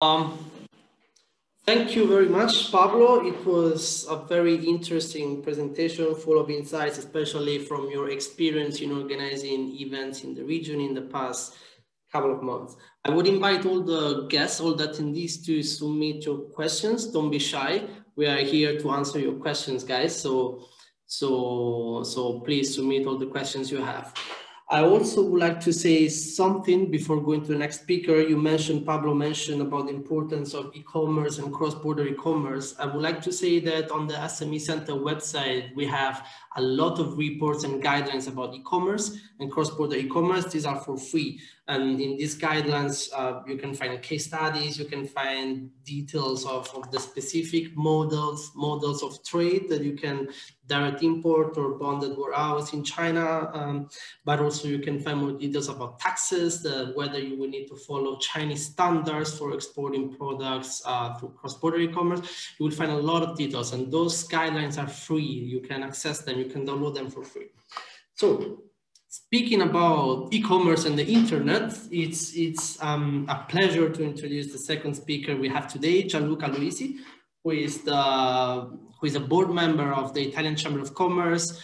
Um, Thank you very much, Pablo. It was a very interesting presentation, full of insights, especially from your experience in organizing events in the region in the past couple of months. I would invite all the guests, all the attendees to submit your questions. Don't be shy. We are here to answer your questions, guys. So please submit all the questions you have. I also would like to say something before going to the next speaker. Pablo mentioned about the importance of e-commerce and cross-border e-commerce. I would like to say that on the SME Center website, we have a lot of reports and guidelines about e-commerce and cross-border e-commerce. These are for free. And in these guidelines, you can find case studies, you can find details of the specific models of trade that you can direct import or bonded warehouse in China, but also you can find more details about taxes, whether you will need to follow Chinese standards for exporting products through cross-border e-commerce. You will find a lot of details, and those guidelines are free. You can access them, you can download them for free. So, speaking about e-commerce and the internet, it's a pleasure to introduce the second speaker we have today, Gianluca Luisi, who is a board member of the Italian Chamber of Commerce.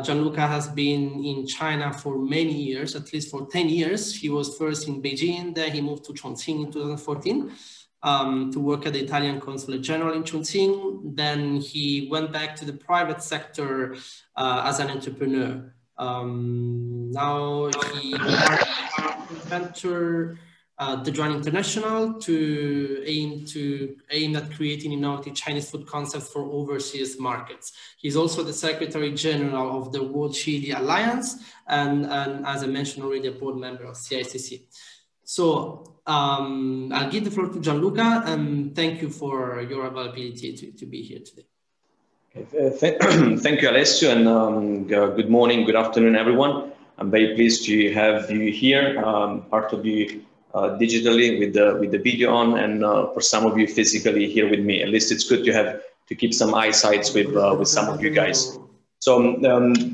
Gianluca has been in China for many years, at least for 10 years. He was first in Beijing, then he moved to Chongqing in 2014 to work at the Italian Consulate General in Chongqing. Then he went back to the private sector as an entrepreneur. Now he venture the Joan International to aim at creating innovative Chinese food concepts for overseas markets. He's also the Secretary General of the World Chili Alliance and as I mentioned already, a board member of CICC. So I'll give the floor to Gianluca, and thank you for your availability to be here today. Thank you, Alessio, and good morning, good afternoon, everyone. I'm very pleased to have you here, part of you digitally with the video on, and for some of you physically here with me. At least it's good to keep some eyesight with some of you guys. So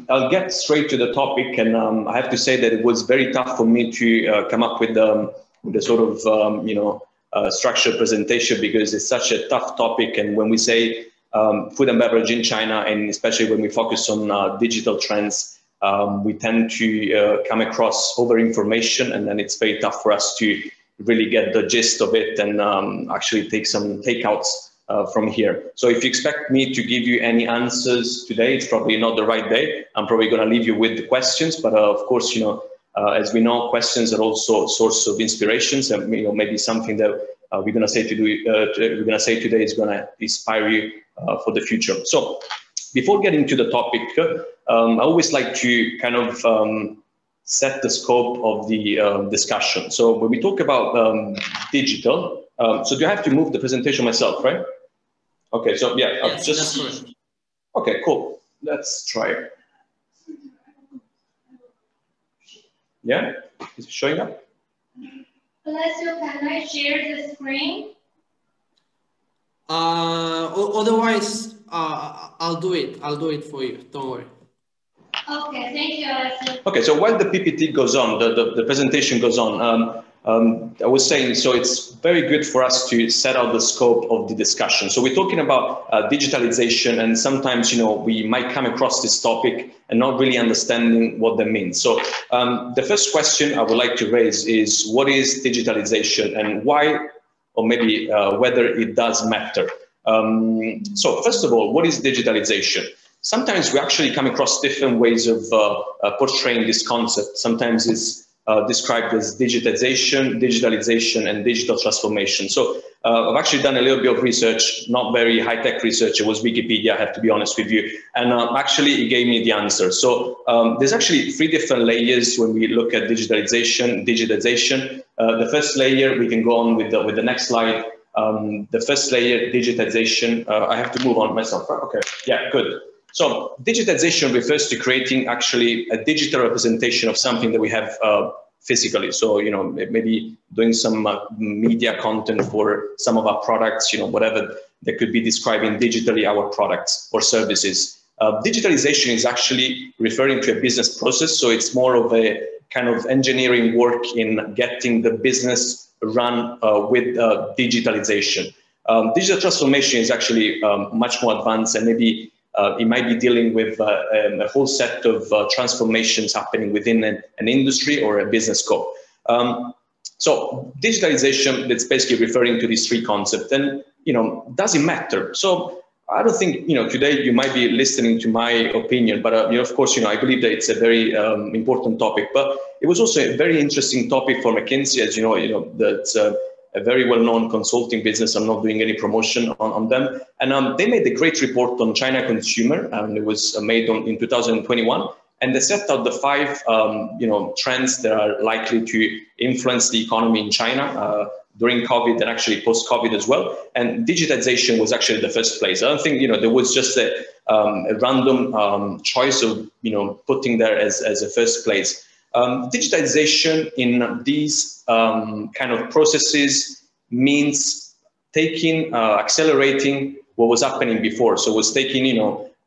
I'll get straight to the topic, and I have to say that it was very tough for me to come up with the sort of structured presentation, because it's such a tough topic. And when we say food and beverage in China, and especially when we focus on digital trends, we tend to come across over information, and then it's very tough for us to really get the gist of it and actually take some takeouts from here. So if you expect me to give you any answers today, it's probably not the right day. I'm probably going to leave you with the questions, but of course, as we know, questions are also a source of inspirations, and maybe something that we're going to say today is going to inspire you for the future. So before getting to the topic, I always like to kind of set the scope of the discussion. So when we talk about digital, so do I have to move the presentation myself, right? Okay, so yeah, yes, that's correct. Okay, cool. Let's try it. Yeah, is it showing up? Alessio, can I share the screen? Otherwise, I'll do it for you. Don't worry. Okay, thank you, Alessio. Okay, so while the PPT goes on, the presentation goes on, I was saying, so it's very good for us to set out the scope of the discussion. So we're talking about digitalization, and sometimes, we might come across this topic and not really understanding what that means. So the first question I would like to raise is, what is digitalization, and why, or maybe whether it does matter? So first of all, what is digitalization? Sometimes we actually come across different ways of portraying this concept. Sometimes it's described as digitalization, and digital transformation. So I've actually done a little bit of research, not very high-tech research. It was Wikipedia, I have to be honest with you. And actually, it gave me the answer. So there's actually 3 different layers when we look at digitalization. The first layer, we can go on with the next slide. The first layer, digitization. I have to move on myself. Okay, yeah, good. So digitization refers to creating actually a digital representation of something that we have physically. So, maybe doing some media content for some of our products, whatever that could be describing digitally our products or services. Digitalization is actually referring to a business process. So it's more of a kind of engineering work in getting the business run with digitalization. Digital transformation is actually much more advanced, and maybe it might be dealing with a whole set of transformations happening within an industry or a business scope. So digitalization, that's basically referring to these three concepts. And, does it matter? So I don't think, today you might be listening to my opinion, but, of course, I believe that it's a very important topic. But it was also a very interesting topic for McKinsey, as you know, that's a very well-known consulting business. I'm not doing any promotion on them. And they made a great report on China consumer, and it was made in 2021. And they set out the 5, trends that are likely to influence the economy in China during COVID and actually post-COVID as well. And digitization was actually the first place. I don't think, there was just a random choice of, putting there as a first place. Digitization in these kind of processes means taking, accelerating what was happening before. So it was taking,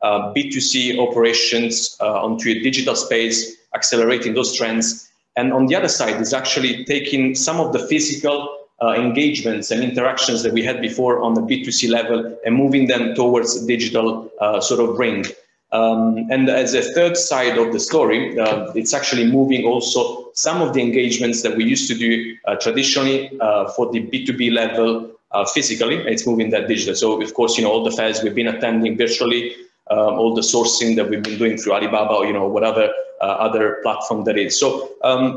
B2C operations onto a digital space, accelerating those trends. And on the other side is actually taking some of the physical engagements and interactions that we had before on the B2C level and moving them towards digital sort of ring. And as a third side of the story, it's actually moving also some of the engagements that we used to do traditionally for the B2B level physically, it's moving that digital. So of course, all the fairs we've been attending virtually, all the sourcing that we've been doing through Alibaba, or whatever other platform that is. So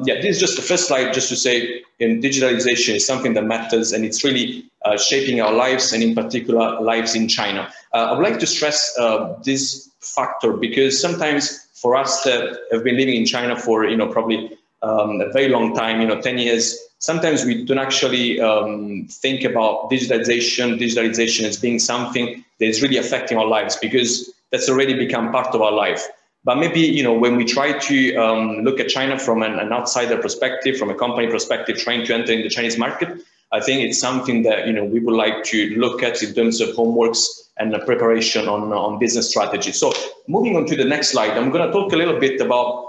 yeah, this is just the first slide just to say digitalization is something that matters, and it's really shaping our lives, and in particular lives in China. I would like to stress this factor because sometimes for us that have been living in China for probably a very long time, 10 years, sometimes we don't actually think about digitalization as being something that is really affecting our lives, because that's already become part of our life. But maybe, when we try to look at China from an outsider perspective, from a company perspective, trying to enter in the Chinese market, I think it's something that, we would like to look at in terms of homeworks and preparation on business strategy. So moving on to the next slide, I'm going to talk a little bit about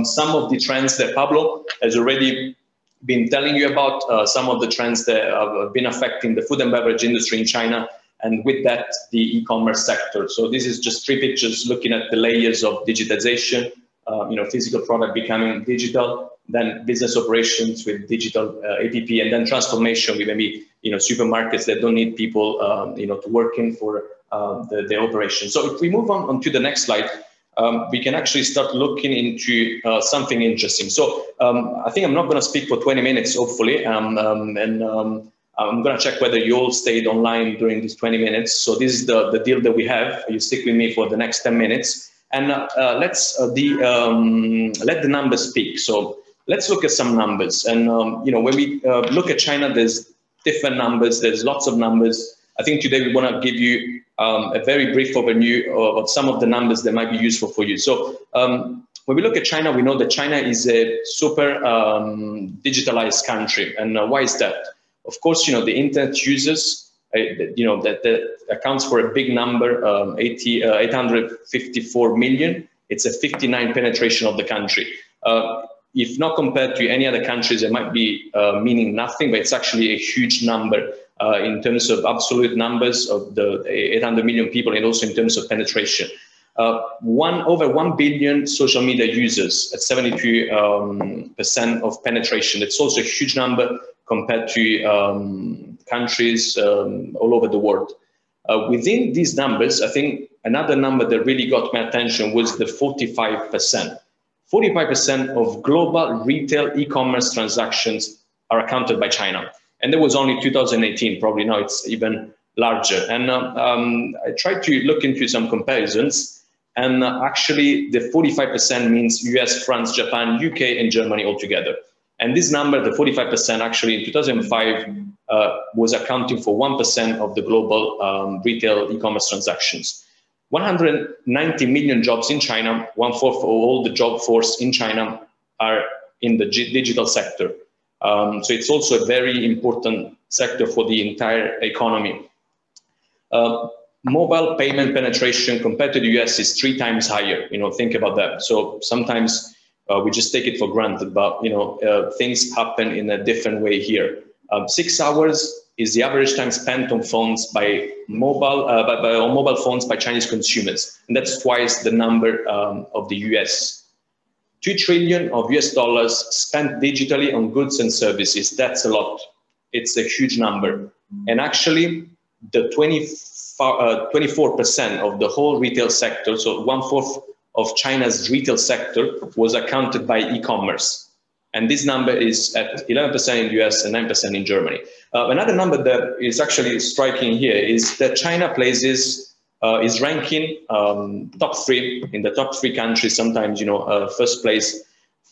some of the trends that Pablo has already been telling you about, some of the trends that have been affecting the food and beverage industry in China, and with that, the e-commerce sector. So this is just 3 pictures looking at the layers of digitization, physical product becoming digital, then business operations with digital APP, and then transformation with maybe, supermarkets that don't need people, to work in for the operation. So if we move on to the next slide, we can actually start looking into something interesting. So I think I'm not going to speak for 20 minutes, hopefully, I'm going to check whether you all stayed online during these 20 minutes. So this is the deal that we have. You stick with me for the next 10 minutes. And let's let the numbers speak. So let's look at some numbers. And, when we look at China, there's different numbers. There's lots of numbers. I think today we want to give you a very brief overview of some of the numbers that might be useful for you. So when we look at China, we know that China is a super digitalized country. And why is that? Of course, the internet users, that accounts for a big number, 854 million. It's a 59% penetration of the country. If not compared to any other countries, it might be meaning nothing, but it's actually a huge number in terms of absolute numbers of the 800 million people, and also in terms of penetration. Over 1 billion social media users at 72% of penetration. It's also a huge number compared to countries all over the world. Within these numbers, I think another number that really got my attention was the 45%. 45% of global retail e-commerce transactions are accounted by China. And that was only 2018, probably now it's even larger. And I tried to look into some comparisons, and actually the 45% means US, France, Japan, UK, and Germany altogether. And this number, the 45%, actually in 2005 was accounting for 1% of the global retail e-commerce transactions. 190 million jobs in China, 1/4 of all the job force in China are in the digital sector. So it's also a very important sector for the entire economy. Mobile payment penetration compared to the US is 3 times higher. Think about that. So sometimes We just take it for granted, but things happen in a different way here. 6 hours is the average time spent on phones by mobile phones by Chinese consumers, and that's twice the number of the US. 2 trillion of US dollars spent digitally on goods and services. That's a lot. It's a huge number. And actually, the 24% of the whole retail sector, so 1/4 of China's retail sector, was accounted by e-commerce. And this number is at 11% in the US and 9% in Germany. Another number that is actually striking here is that China is ranking top 3 in the top 3 countries, sometimes, first place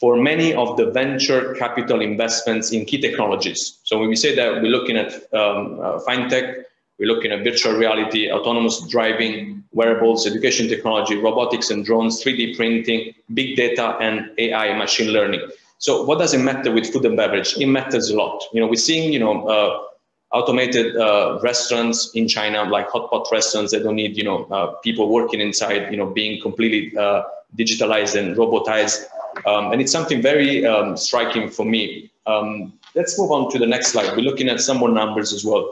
for many of the venture capital investments in key technologies. So when we say that we're looking at fintech, we're looking at virtual reality, autonomous driving, wearables, education technology, robotics and drones, 3D printing, big data, and AI, machine learning. So what does it matter with food and beverage? It matters a lot. We're seeing, automated restaurants in China, like hot pot restaurants that don't need, people working inside, being completely digitalized and robotized. And it's something very striking for me. Let's move on to the next slide. We're looking at some more numbers as well.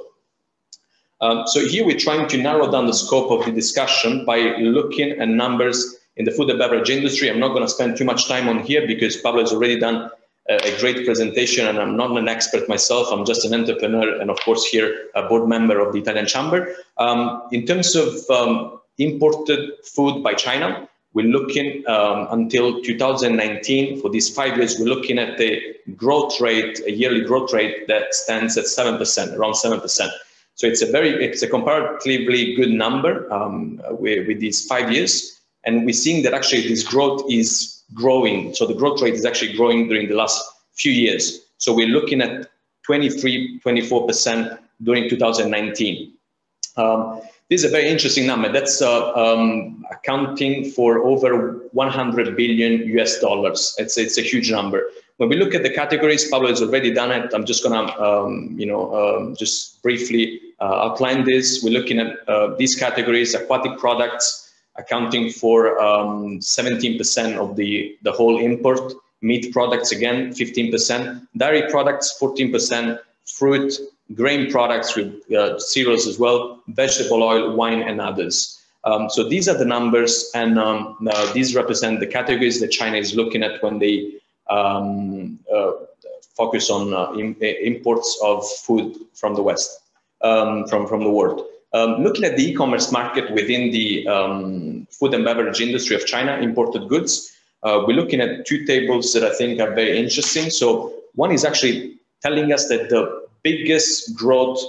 So here we're trying to narrow down the scope of the discussion by looking at numbers in the food and beverage industry. I'm not going to spend too much time on here because Pablo has already done a great presentation, and I'm not an expert myself. I'm just an entrepreneur and, of course, here a board member of the Italian Chamber. In terms of imported food by China, we're looking until 2019, for these 5 years, we're looking at the growth rate, a yearly growth rate that stands at 7%, around 7%. So it's a comparatively good number with these 5 years. And we're seeing that actually this growth is growing. So the growth rate is actually growing during the last few years. So we're looking at 23, 24% during 2019. This is a very interesting number. That's accounting for over 100 billion US dollars. It's a huge number. When we look at the categories, Pablo has already done it. I'm just gonna, just briefly outline this. We're looking at these categories: aquatic products, accounting for 17% of the whole import; meat products, again, 15%; dairy products, 14%; fruit, grain products with cereals as well; vegetable oil, wine, and others. So these are the numbers, and these represent the categories that China is looking at when they focus on imports of food from the West, from the world. Looking at the e-commerce market within the food and beverage industry of China, imported goods, we're looking at 2 tables that I think are very interesting. So one is actually telling us that the biggest growth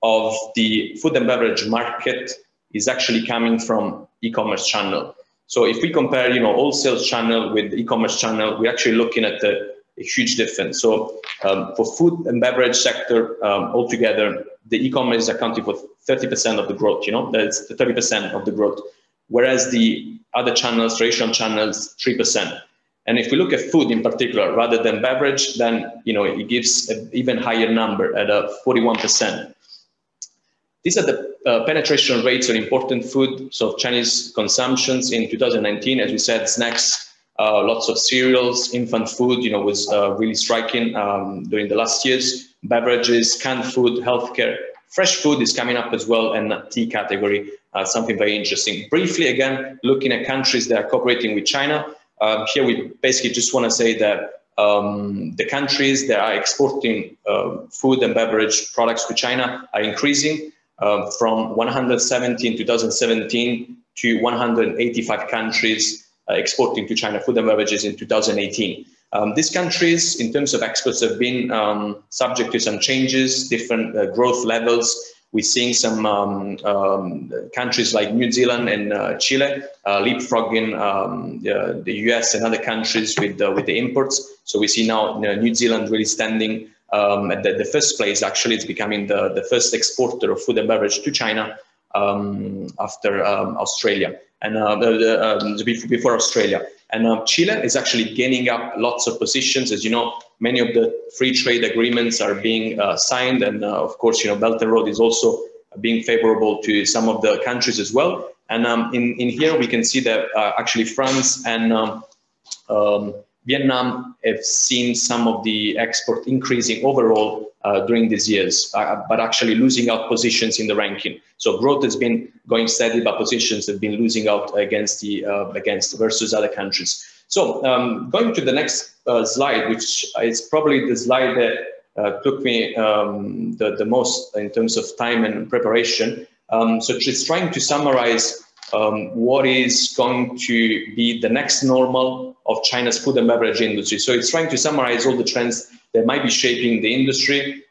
of the food and beverage market is actually coming from e-commerce channel. So if we compare, wholesale channel with e-commerce channel, we're actually looking at a huge difference. So for food and beverage sector altogether, the e-commerce is accounting for 30% of the growth. That's 30% of the growth, whereas the other channels, traditional channels, 3%. And if we look at food in particular, rather than beverage, then it gives an even higher number at 41%. These are the penetration rates on important food, so Chinese consumptions in 2019. As we said, snacks, lots of cereals, infant food, was really striking during the last years. Beverages, canned food, healthcare, fresh food is coming up as well, and tea category, something very interesting. Briefly, again, looking at countries that are cooperating with China. Here we basically just want to say that the countries that are exporting food and beverage products to China are increasing from 170 in 2017 to 185 countries exporting to China food and beverages in 2018. These countries, in terms of exports, have been subject to some changes, different growth levels. We're seeing some countries like New Zealand and Chile leapfrogging the US and other countries with the imports. So we see now New Zealand really standing at the first place. Actually, it's becoming the first exporter of food and beverage to China after Australia and before Australia. And Chile is actually gaining up lots of positions. As you know, many of the free trade agreements are being signed. And of course, Belt and Road is also being favorable to some of the countries as well. And in here, we can see that actually France and Vietnam have seen some of the export increasing overall during these years, but actually losing out positions in the ranking. So growth has been going steady, but positions have been losing out against versus other countries. So going to the next slide, which is probably the slide that took me the most in terms of time and preparation. So it's trying to summarize what is going to be the next normal of China's food and beverage industry. So it's trying to summarize all the trends that might be shaping the industry.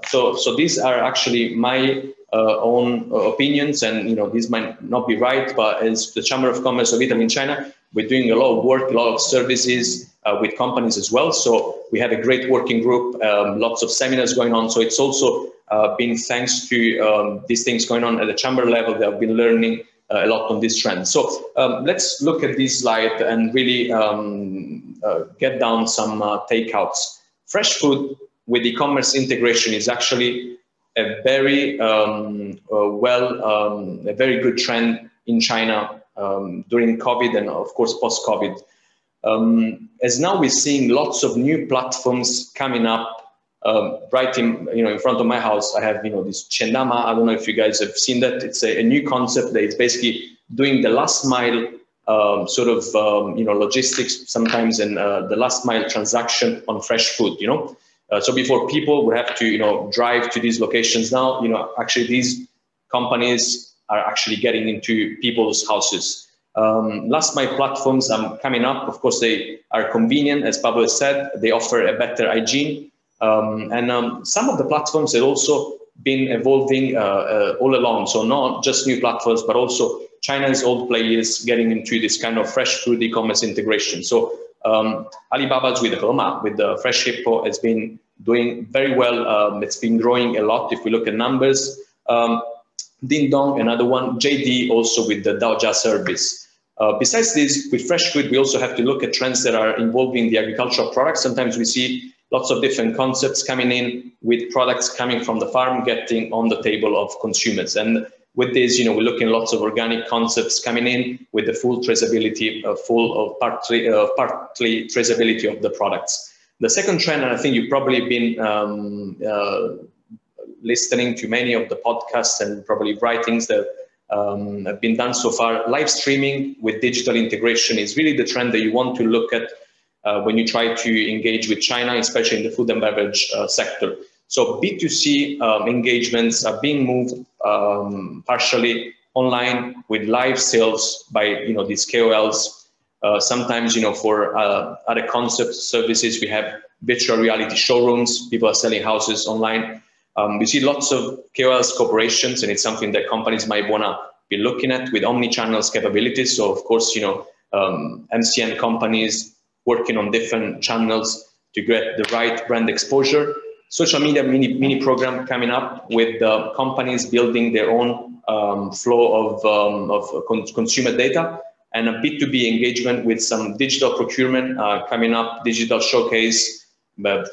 So these are actually my own opinions, and these might not be right, but as the Chamber of Commerce of Italy in China, we're doing a lot of work, a lot of services with companies as well. So we have a great working group, lots of seminars going on. So it's also been thanks to these things going on at the chamber level that I've been learning a lot on this trend. So let's look at this slide and really get down some takeouts. Fresh food with e-commerce integration is actually a very a very good trend in China during COVID and of course post-COVID. As now we're seeing lots of new platforms coming up. Right in front of my house, I have this Chendama. I don't know if you guys have seen that. It's a new concept that is basically doing the last mile logistics sometimes, and the last mile transaction on fresh food. So before people would have to drive to these locations, now actually these companies are actually getting into people's houses. Last mile platforms are coming up. Of course, they are convenient, as Pablo said. They offer a better hygiene. And some of the platforms have also been evolving all along. So not just new platforms, but also China's old players getting into this kind of fresh food e-commerce integration. So Alibaba's with Hema, with the Fresh Hippo, has been doing very well. It's been growing a lot if we look at numbers. Ding Dong, another one. JD also with the Daojia service. Besides this, with fresh food, we also have to look at trends that are involving the agricultural products. Sometimes we see lots of different concepts coming in with products coming from the farm, getting on the table of consumers. And with this, we're looking at lots of organic concepts coming in with the full traceability, partly traceability of the products. The second trend, and I think you've probably been listening to many of the podcasts and probably writings that have been done so far, live streaming with digital integration is really the trend that you want to look at when you try to engage with China, especially in the food and beverage sector. So B2C engagements are being moved partially online with live sales by these KOLs. Sometimes for other concept services, we have virtual reality showrooms. People are selling houses online. We see lots of KOLs corporations, and it's something that companies might want to be looking at with omni-channels capabilities. So of course, MCN companies working on different channels to get the right brand exposure. Social media mini program coming up with companies building their own flow of consumer data, and a B2B engagement with some digital procurement coming up, digital showcase.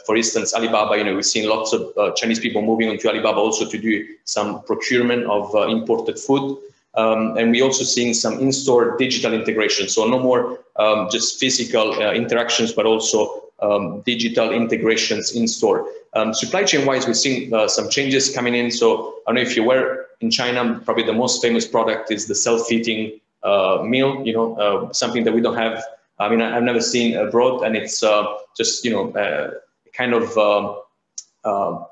For instance, Alibaba, we've seen lots of Chinese people moving into Alibaba also to do some procurement of imported food. And we also seeing some in-store digital integration. So no more just physical interactions, but also digital integrations in store. Supply chain wise, we're seeing some changes coming in. So I don't know if you were in China, probably the most famous product is the self-feeding meal, something that we don't have. I mean, I've never seen abroad, and it's just, kind of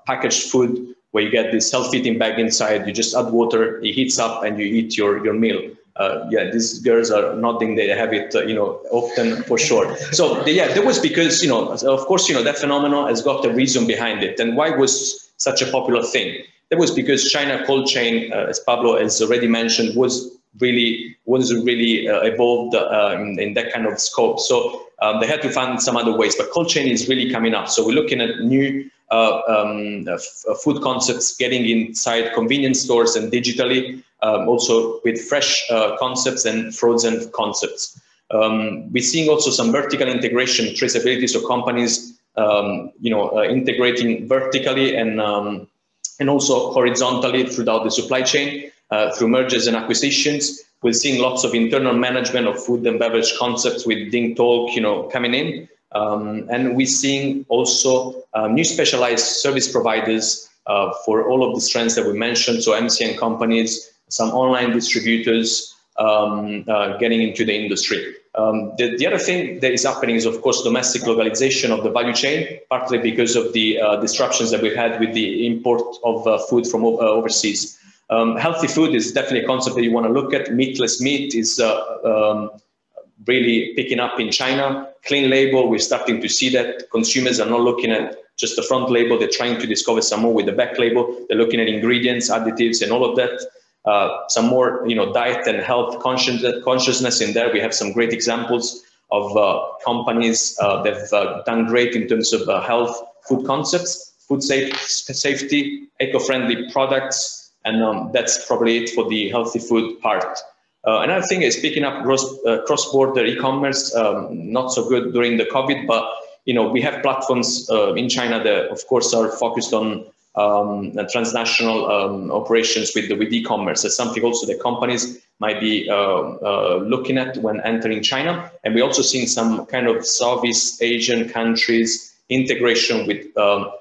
packaged food where you get this self-feeding bag inside. You just add water, it heats up, and you eat your meal. Yeah, these girls are nodding, they have it, often for sure. So yeah, that was because, of course, that phenomenon has got a reason behind it. And why was such a popular thing? That was because China cold chain, as Pablo has already mentioned, wasn't really evolved in that kind of scope. So they had to find some other ways, but cold chain is really coming up. So we're looking at new food concepts getting inside convenience stores and digitally, also with fresh concepts and frozen concepts. We're seeing also some vertical integration, traceability, so companies, integrating vertically and also horizontally throughout the supply chain through mergers and acquisitions. We're seeing lots of internal management of food and beverage concepts with Ding Talk, coming in. And we're seeing also new specialized service providers for all of these trends that we mentioned. So MCN companies, some online distributors getting into the industry. The other thing that is happening is, of course, domestic globalization of the value chain, partly because of the disruptions that we've had with the import of food from overseas. Healthy food is definitely a concept that you want to look at. Meatless meat is really picking up in China. Clean label, we're starting to see that consumers are not looking at just the front label. They're trying to discover some more with the back label. They're looking at ingredients, additives, and all of that. Some more, diet and health consciousness in there. We have some great examples of companies that have done great in terms of health food concepts, food safety, eco-friendly products, and that's probably it for the healthy food part. Another thing is picking up cross-border e-commerce, not so good during the COVID, but we have platforms in China that, of course, are focused on transnational operations with e-commerce. That's something also that companies might be looking at when entering China. And we're also seeing some kind of Southeast Asian countries integration with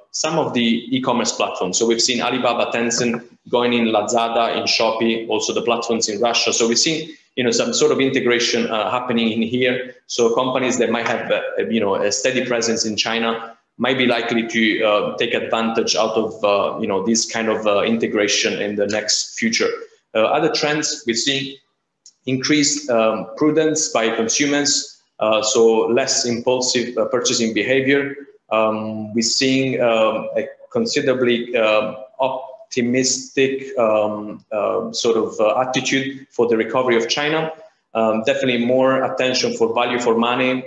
some of the e-commerce platforms. So we've seen Alibaba, Tencent going in, Lazada, in Shopee, also the platforms in Russia. So we're seeing some sort of integration happening in here. So companies that might have a steady presence in China might be likely to take advantage out of this kind of integration in the next future. Other trends we see increased prudence by consumers, so less impulsive purchasing behavior. We're seeing a considerably optimistic sort of attitude for the recovery of China. Definitely more attention for value for money,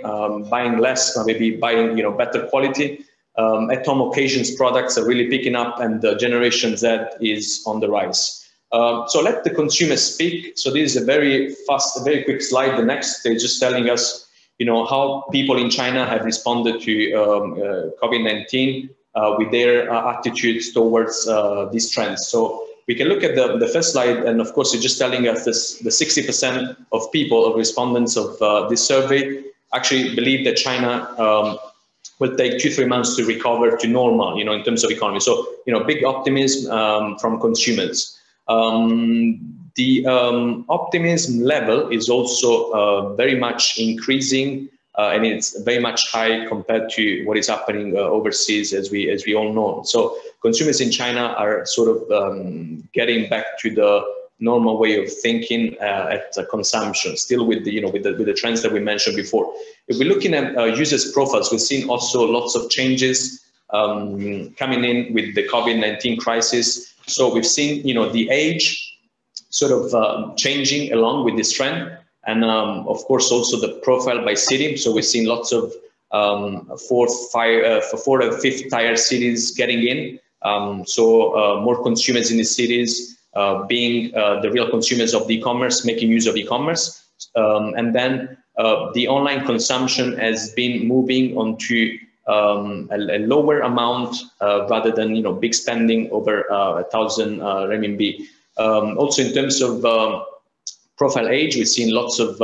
buying less, maybe buying better quality. At home occasions products are really picking up, and the Generation Z is on the rise. So let the consumer speak. So this is a very fast, very quick slide. The next is just telling us how people in China have responded to COVID-19 with their attitudes towards these trends. So we can look at the first slide, and of course, it's just telling us this, the 60% of people, of respondents of this survey, actually believe that China will take 2-3 months to recover to normal, in terms of economy. So, big optimism from consumers. The optimism level is also very much increasing, and it's very much high compared to what is happening overseas, as we all know. So consumers in China are sort of getting back to the normal way of thinking at consumption, still with the with the trends that we mentioned before. If we're looking at users' profiles, we've seen also lots of changes coming in with the COVID-19 crisis. So we've seen the age sort of changing along with this trend, and of course also the profile by city. So we've seen lots of 4th and 5th tier cities getting in. So more consumers in the cities being the real consumers of the e-commerce, making use of e-commerce, and then the online consumption has been moving onto a lower amount rather than big spending over 1,000 renminbi. Also in terms of profile age, we've seen lots of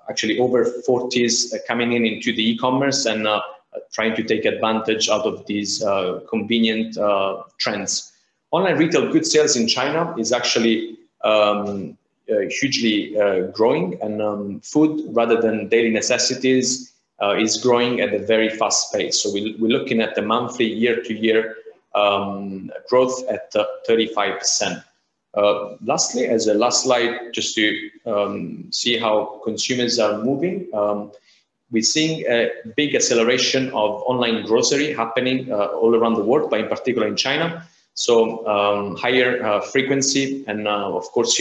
actually over 40s coming into the e-commerce and trying to take advantage out of these convenient trends. Online retail goods sales in China is actually hugely growing, and food rather than daily necessities is growing at a very fast pace. So we're looking at the monthly year-to-year growth at 35%. Lastly, as a last slide, just to see how consumers are moving, we're seeing a big acceleration of online grocery happening all around the world, but in particular in China. So higher frequency, and of course,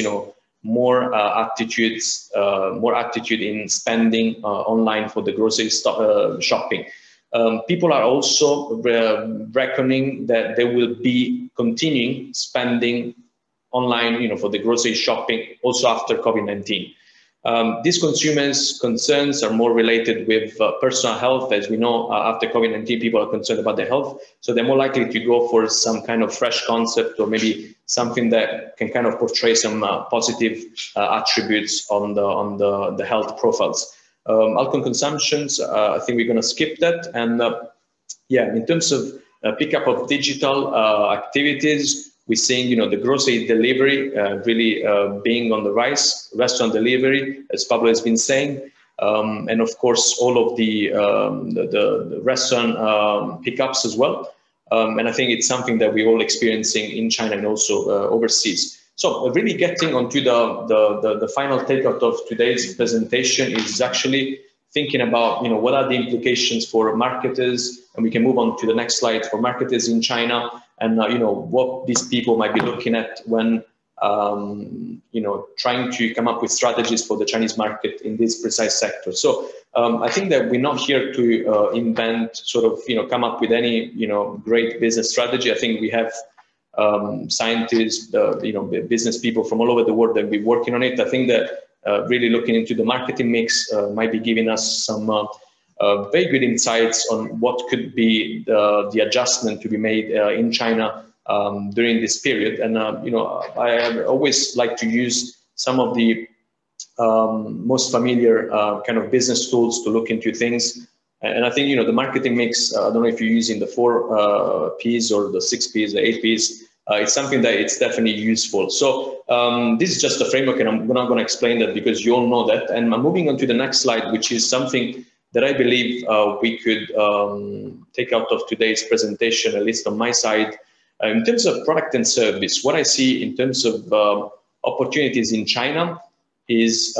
more attitude in spending online for the grocery shopping. People are also reckoning that they will be continuing spending online, for the grocery shopping also after COVID-19. These consumers' concerns are more related with personal health. As we know, after COVID-19, people are concerned about their health. So they're more likely to go for some kind of fresh concept, or maybe something that can kind of portray some positive attributes on the health profiles. Alcohol consumptions, I think we're going to skip that. And yeah, in terms of pickup of digital activities, we're seeing, the grocery delivery really being on the rise, restaurant delivery, as Pablo has been saying, and of course all of the restaurant pickups as well. And I think it's something that we're all experiencing in China and also overseas. So really getting onto the final takeout of today's presentation is actually thinking about, what are the implications for marketers, and we can move on to the next slide, for marketers in China, and what these people might be looking at when trying to come up with strategies for the Chinese market in this precise sector. So I think that we're not here to invent, sort of, come up with any, great business strategy. I think we have scientists, business people from all over the world that will be working on it. I think that really looking into the marketing mix might be giving us some very good insights on what could be the adjustment to be made in China during this period. And, I always like to use some of the most familiar kind of business tools to look into things. And I think, the marketing mix, I don't know if you're using the 4 Ps or the 6 Ps, the 8 Ps, it's something that it's definitely useful. So this is just a framework, and I'm not going to explain that because you all know that. And I'm moving on to the next slide, which is something that I believe we could take out of today's presentation, at least on my side. In terms of product and service, what I see in terms of opportunities in China is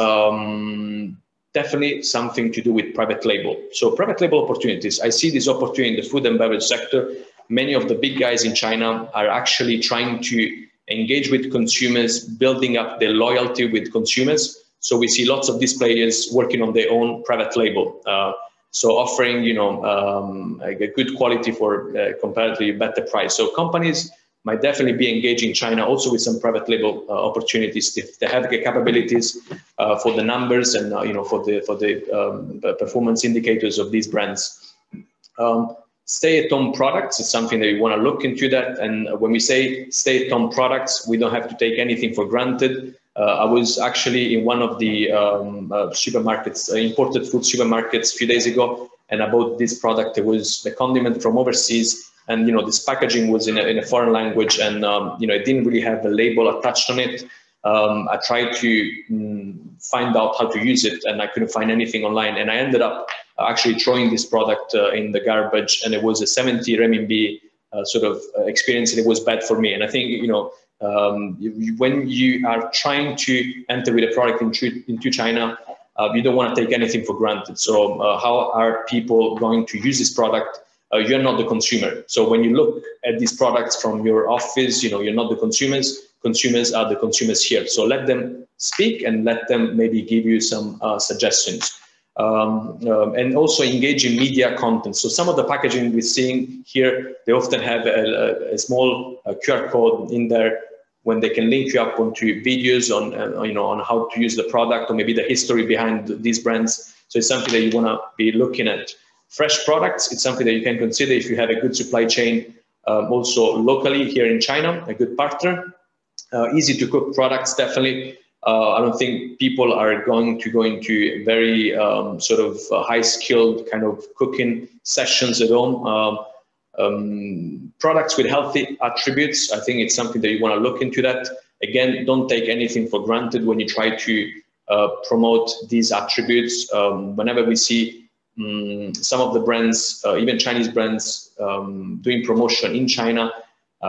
definitely something to do with private label. So private label opportunities, I see this opportunity in the food and beverage sector. Many of the big guys in China are actually trying to engage with consumers, building up their loyalty with consumers. So we see lots of these players working on their own private label. So offering, a good quality for comparatively better price. So companies might definitely be engaging China also with some private label opportunities if they have the capabilities for the numbers and for the performance indicators of these brands. Stay-at-home products is something that we want to look into that. And when we say stay-at-home products, we don't have to take anything for granted. I was actually in one of the supermarkets, imported food supermarkets a few days ago, and I bought this product. It was a condiment from overseas, and this packaging was in a foreign language, and it didn't really have a label attached on it. I tried to find out how to use it, and I couldn't find anything online, and I ended up actually throwing this product in the garbage, and it was a 70 renminbi sort of experience, and it was bad for me. And I think when you are trying to enter with a product into China, you don't want to take anything for granted. So how are people going to use this product? You're not the consumer. So when you look at these products from your office, you're not the consumers. Consumers are the consumers here. So let them speak and let them maybe give you some suggestions. And also engage in media content. So some of the packaging we're seeing here, they often have a small QR code in there when they can link you up onto videos on, on how to use the product or maybe the history behind these brands. So it's something that you want to be looking at. Fresh products, it's something that you can consider if you have a good supply chain, also locally here in China, a good partner. Easy to cook products, definitely. I don't think people are going to go into very sort of high-skilled kind of cooking sessions at home. Products with healthy attributes, I think it's something that you want to look into that. Again, don't take anything for granted when you try to promote these attributes. Whenever we see some of the brands, even Chinese brands, doing promotion in China,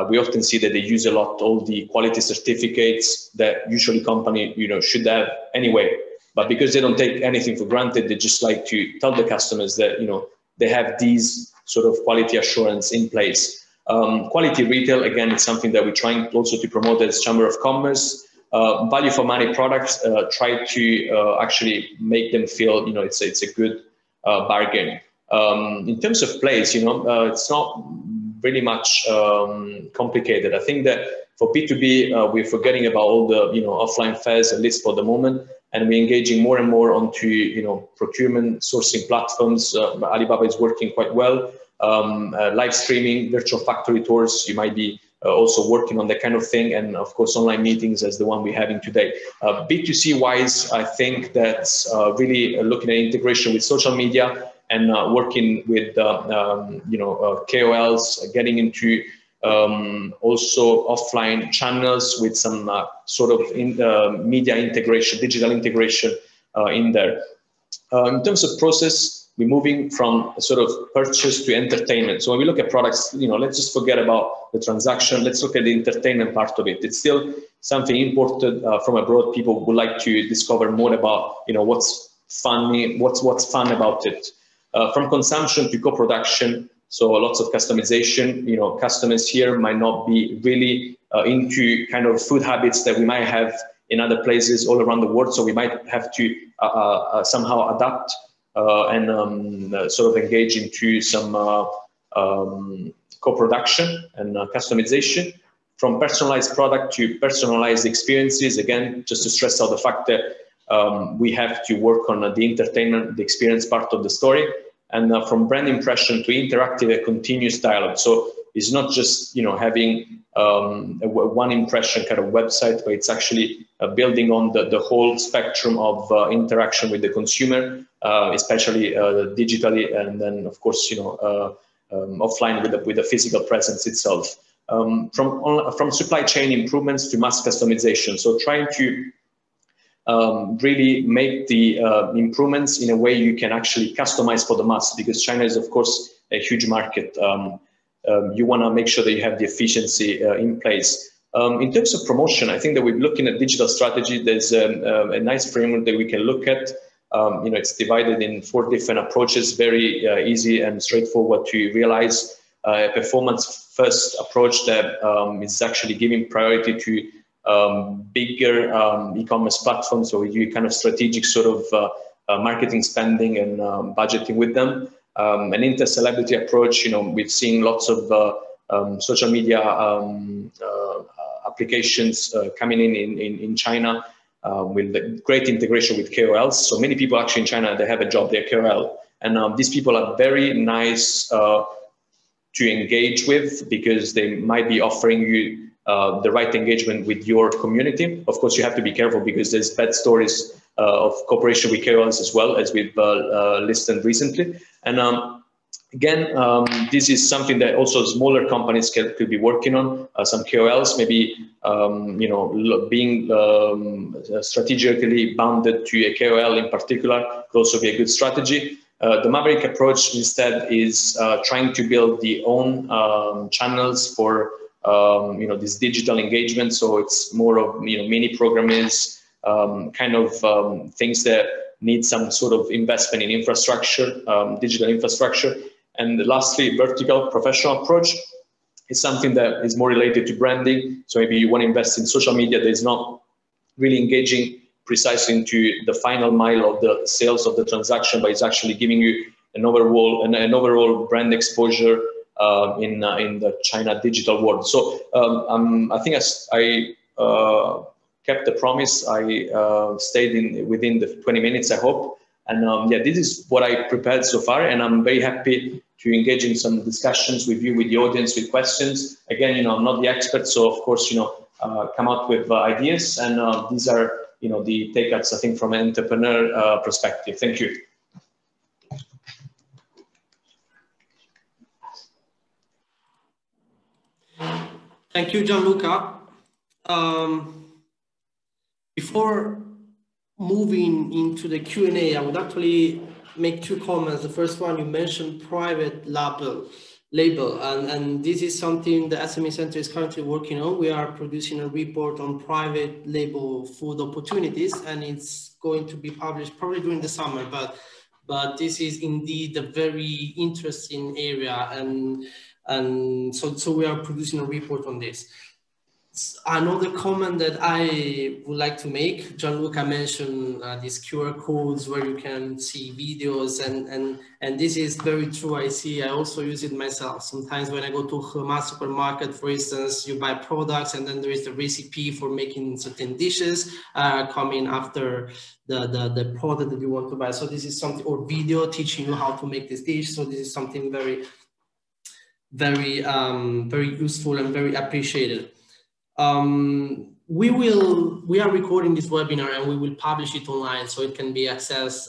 we often see that they use a lot all the quality certificates that usually company should have anyway. But because they don't take anything for granted, they just like to tell the customers that they have these sort of quality assurance in place. Quality retail, again, it's something that we're trying also to promote as Chamber of Commerce. Value for money products, try to actually make them feel it's a good bargain. In terms of place, it's not really much complicated. I think that for B2B, we're forgetting about all the offline fairs, at least for the moment, and we're engaging more and more onto procurement sourcing platforms. Alibaba is working quite well. Live streaming, virtual factory tours. You might be also working on that kind of thing, and of course online meetings as the one we're having today. B2C wise, I think that's really looking at integration with social media and working with KOLs, getting into also offline channels with some sort of media integration, digital integration in there. In terms of process, we're moving from a sort of purchase to entertainment. So when we look at products, let's just forget about the transaction. Let's look at the entertainment part of it. It's still something imported from abroad. People would like to discover more about, what's funny, what's fun about it. From consumption to co-production, so lots of customization. Customers here might not be really into kind of food habits that we might have in other places all around the world. So we might have to somehow adapt and sort of engage into some co-production and customization. From personalized product to personalized experiences, again, just to stress out the fact that we have to work on the entertainment, the experience part of the story, and from brand impression to interactive and continuous dialogue. So it's not just having one impression kind of website, but it's actually building on the whole spectrum of interaction with the consumer, especially digitally, and then of course offline with the physical presence itself. From supply chain improvements to mass customization, so trying to really make the improvements in a way you can actually customize for the mass, because China is of course a huge market. You want to make sure that you have the efficiency in place. In terms of promotion, I think that we're looking at digital strategy. There's a nice framework that we can look at. It's divided in 4 different approaches, very easy and straightforward to realize. A performance first approach that is actually giving priority to bigger e-commerce platforms. So we do kind of strategic sort of marketing spending and budgeting with them. An inter-celebrity approach, we've seen lots of social media applications coming in China with great integration with KOLs. So many people actually in China, they have a job, they're KOL. And these people are very nice to engage with, because they might be offering you the right engagement with your community. Of course, you have to be careful because there's bad stories of cooperation with KOLs as well, as we've listed recently. And again, this is something that also smaller companies could be working on. Some KOLs maybe, being strategically bounded to a KOL in particular could also be a good strategy. The Maverick approach instead is trying to build the own channels for this digital engagement. So it's more of mini programs, kind of things that need some sort of investment in infrastructure, digital infrastructure. And lastly, vertical professional approach is something that is more related to branding. So maybe you want to invest in social media that is not really engaging precisely into the final mile of the sales of the transaction, but it's actually giving you an overall brand exposure in the China digital world. So I think I kept the promise. I stayed within the 20 minutes, I hope. And this is what I prepared so far, and I'm very happy to engage in some discussions with you, with the audience, with questions. Again, I'm not the expert, so of course, come out with ideas, and these are, the takeouts, I think, from an entrepreneur perspective. Thank you. Thank you, Gianluca. Before moving into the Q&A, I would actually make 2 comments. The first one, you mentioned private label, and this is something the SME Center is currently working on. We are producing a report on private label food opportunities, and it's going to be published probably during the summer, but this is indeed a very interesting area, and so we are producing a report on this. Another comment that I would like to make, Gianluca mentioned these QR codes where you can see videos, and this is very true. I also use it myself. Sometimes when I go to a supermarket, for instance, you buy products and then there is the recipe for making certain dishes coming after the product that you want to buy. So this is something, or video teaching you how to make this dish. So this is something very very very useful and very appreciated. We are recording this webinar and we will publish it online so it can be accessed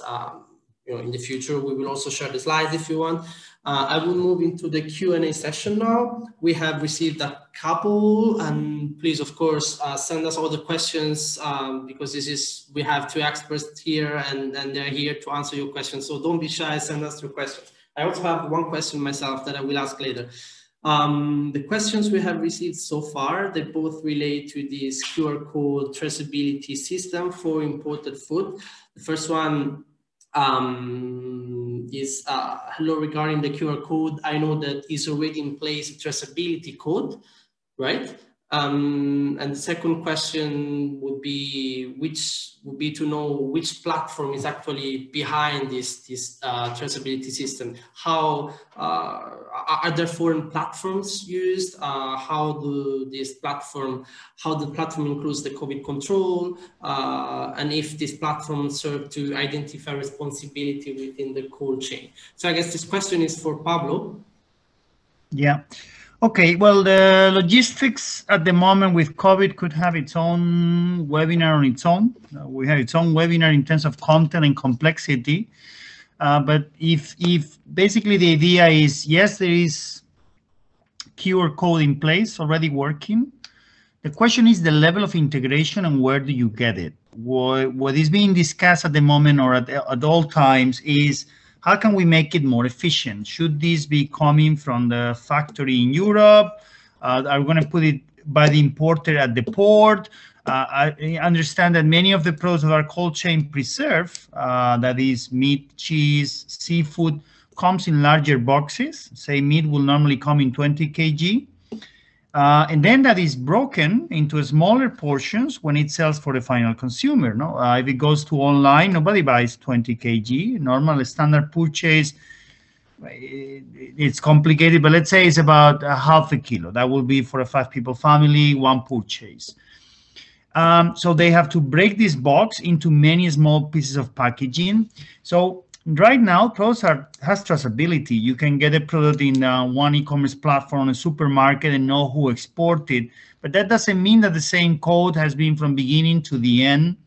in the future. We will also share the slides if you want. I will move into the Q&A session now. We have received a couple, and please, of course, send us all the questions because we have two experts here and they're here to answer your questions. So don't be shy, send us your questions. I also have one question myself that I will ask later. The questions we have received so far, they both relate to this QR code traceability system for imported food. The first one is hello, regarding the QR code. I know that is already in place a traceability code, right? And the second question would be to know which platform is actually behind this traceability system. How are there foreign platforms used? How the platform includes the COVID control, and if this platform serve to identify responsibility within the cold chain. So I guess this question is for Pablo. Yeah. Okay, well, the logistics at the moment with COVID could have its own webinar on its own. We have its own webinar in terms of content and complexity. But if basically the idea is, yes, there is QR code in place already working. The question is the level of integration and where do you get it? What is being discussed at the moment or at all times is, how can we make it more efficient? Should this be coming from the factory in Europe? Are we going to put it by the importer at the port? I understand that many of the products that are cold chain preserve, that is meat, cheese, seafood, comes in larger boxes. Say meat will normally come in 20 kg. And then that is broken into smaller portions when it sells for the final consumer. No, if it goes to online, nobody buys 20 kg. Normal standard purchase, it's complicated, but let's say it's about half a kilo. That will be for a 5-people family, one purchase. So they have to break this box into many small pieces of packaging. So right now, products has traceability. You can get a product in one e-commerce platform, a supermarket, and know who exported. But that doesn't mean that the same code has been from beginning to the end,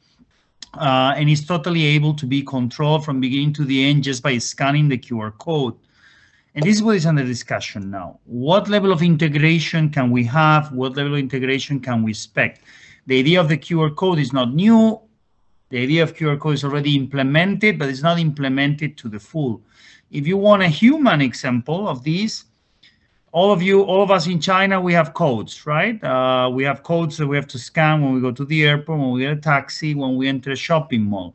and is totally able to be controlled from beginning to the end just by scanning the QR code. And this is what is under discussion now. What level of integration can we have? What level of integration can we expect? The idea of the QR code is not new. The idea of QR code is already implemented, but it's not implemented to the full. If you want a human example of this, all of us in China, we have codes, right? We have codes that we have to scan when we go to the airport, when we get a taxi, when we enter a shopping mall.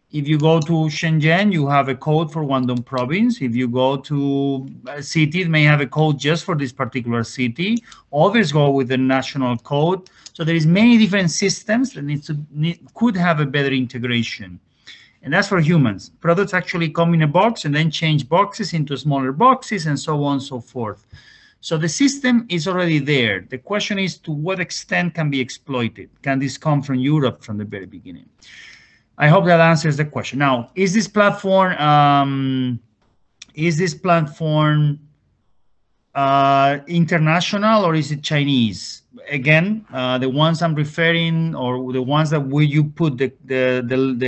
If you go to Shenzhen, you have a code for Guangdong province. If you go to a city, it may have a code just for this particular city. Others go with the national code. So there is many different systems that could have a better integration. And that's for humans. Products actually come in a box and then change boxes into smaller boxes and so on and so forth. So the system is already there. The question is, to what extent can be exploited? Can this come from Europe from the very beginning? I hope that answers the question. Now, is this platform international or is it Chinese? Again, the ones I'm referring, or the ones that where you put the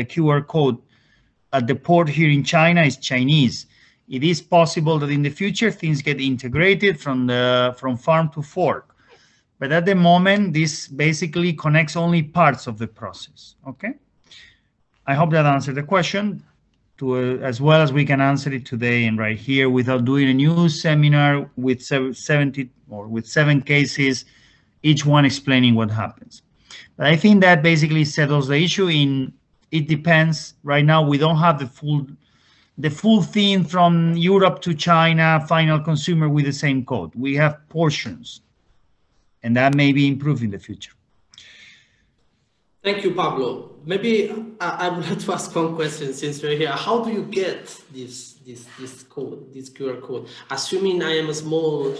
QR code at the port here in China, is Chinese. It is possible that in the future things get integrated from farm to fork, but at the moment this basically connects only parts of the process. Okay. I hope that answered the question as well as we can answer it today and right here without doing a new seminar with 70 or with 7 cases, each one explaining what happens. But I think that basically settles the issue. It depends. Right now, we don't have the full thing from Europe to China, final consumer with the same code. We have portions, and that may be improved in the future. Thank you, Pablo. Maybe I would like to ask one question since we're here. How do you get this code, this QR code? Assuming I am a small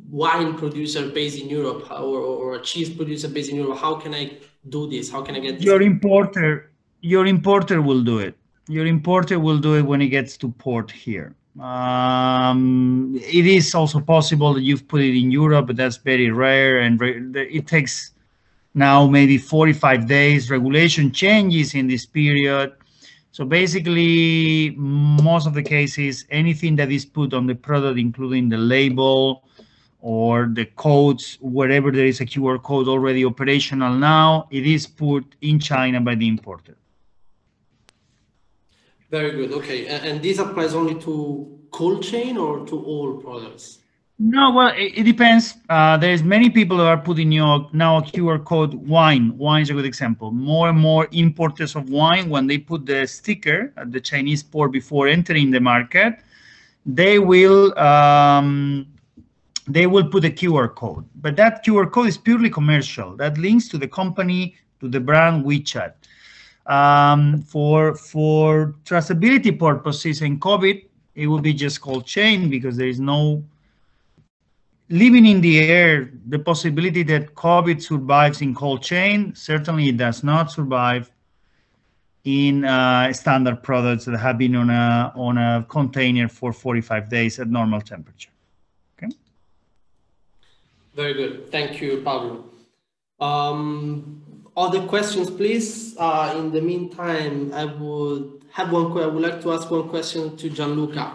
wine producer based in Europe or a cheese producer based in Europe, how can I do this? How can I get this? Your importer will do it. Your importer will do it when it gets to port here. It is also possible that you've put it in Europe, but that's very rare, and it takes now maybe 45 days. Regulation changes in this period. So basically, most of the cases, anything that is put on the product, including the label or the codes, wherever there is a QR code already operational now, it is put in China by the importer. Very good. Okay, and this applies only to cold chain or to all products? No, well, it depends. There's many people that are putting now a QR code. Wine is a good example. More and more importers of wine, when they put the sticker at the Chinese port before entering the market, they will put a QR code. But that QR code is purely commercial. That links to the company, to the brand WeChat. For traceability purposes and COVID, it will be just cold chain, because there is no living in the air. The possibility that COVID survives in cold chain, certainly it does not survive in standard products that have been on a container for 45 days at normal temperature. Okay. Very good. Thank you, Pablo. Other questions, please. In the meantime, I would like to ask one question to Gianluca.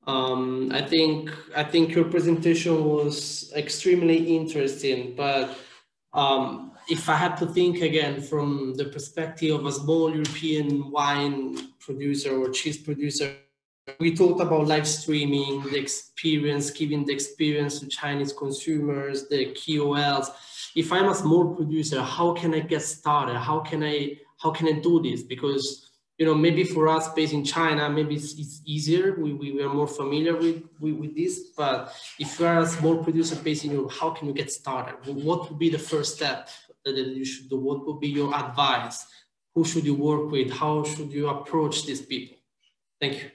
I think your presentation was extremely interesting, but if I had to think again from the perspective of a small European wine producer or cheese producer, we talked about live streaming, the experience, giving the experience to Chinese consumers, the KOLs. If I'm a small producer, how can I get started? How can I do this? Because, you know, maybe for us based in China, maybe it's easier. We are more familiar with this. But if you are a small producer based in Europe, how can you get started? What would be the first step that you should do? What would be your advice? Who should you work with? How should you approach these people? Thank you.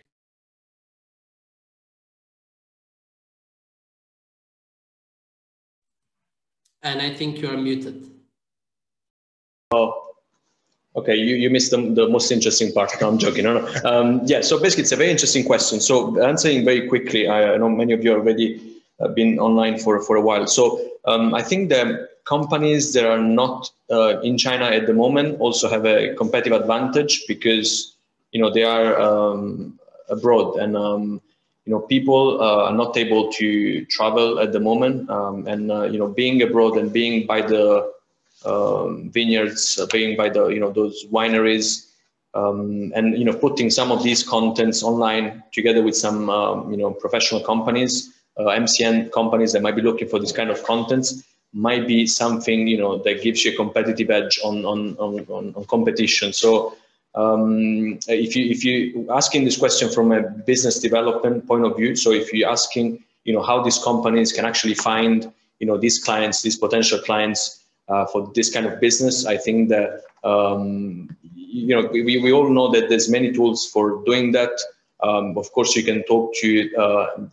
And I think you are muted. Oh, okay. You missed the most interesting part. No, I'm joking. No. Yeah. So basically, it's a very interesting question. So answering very quickly, I know many of you already been online for a while. So I think the companies that are not in China at the moment also have a competitive advantage, because they are abroad, and people are not able to travel at the moment, and being abroad and being by the vineyards, being by the those wineries, and putting some of these contents online together with some professional companies, MCN companies that might be looking for this kind of contents, might be something that gives you a competitive edge on competition. So if you asking this question from a business development point of view, so if you're asking how these companies can actually find these clients, these potential clients for this kind of business, I think that we all know that there's many tools for doing that. Of course, you can talk to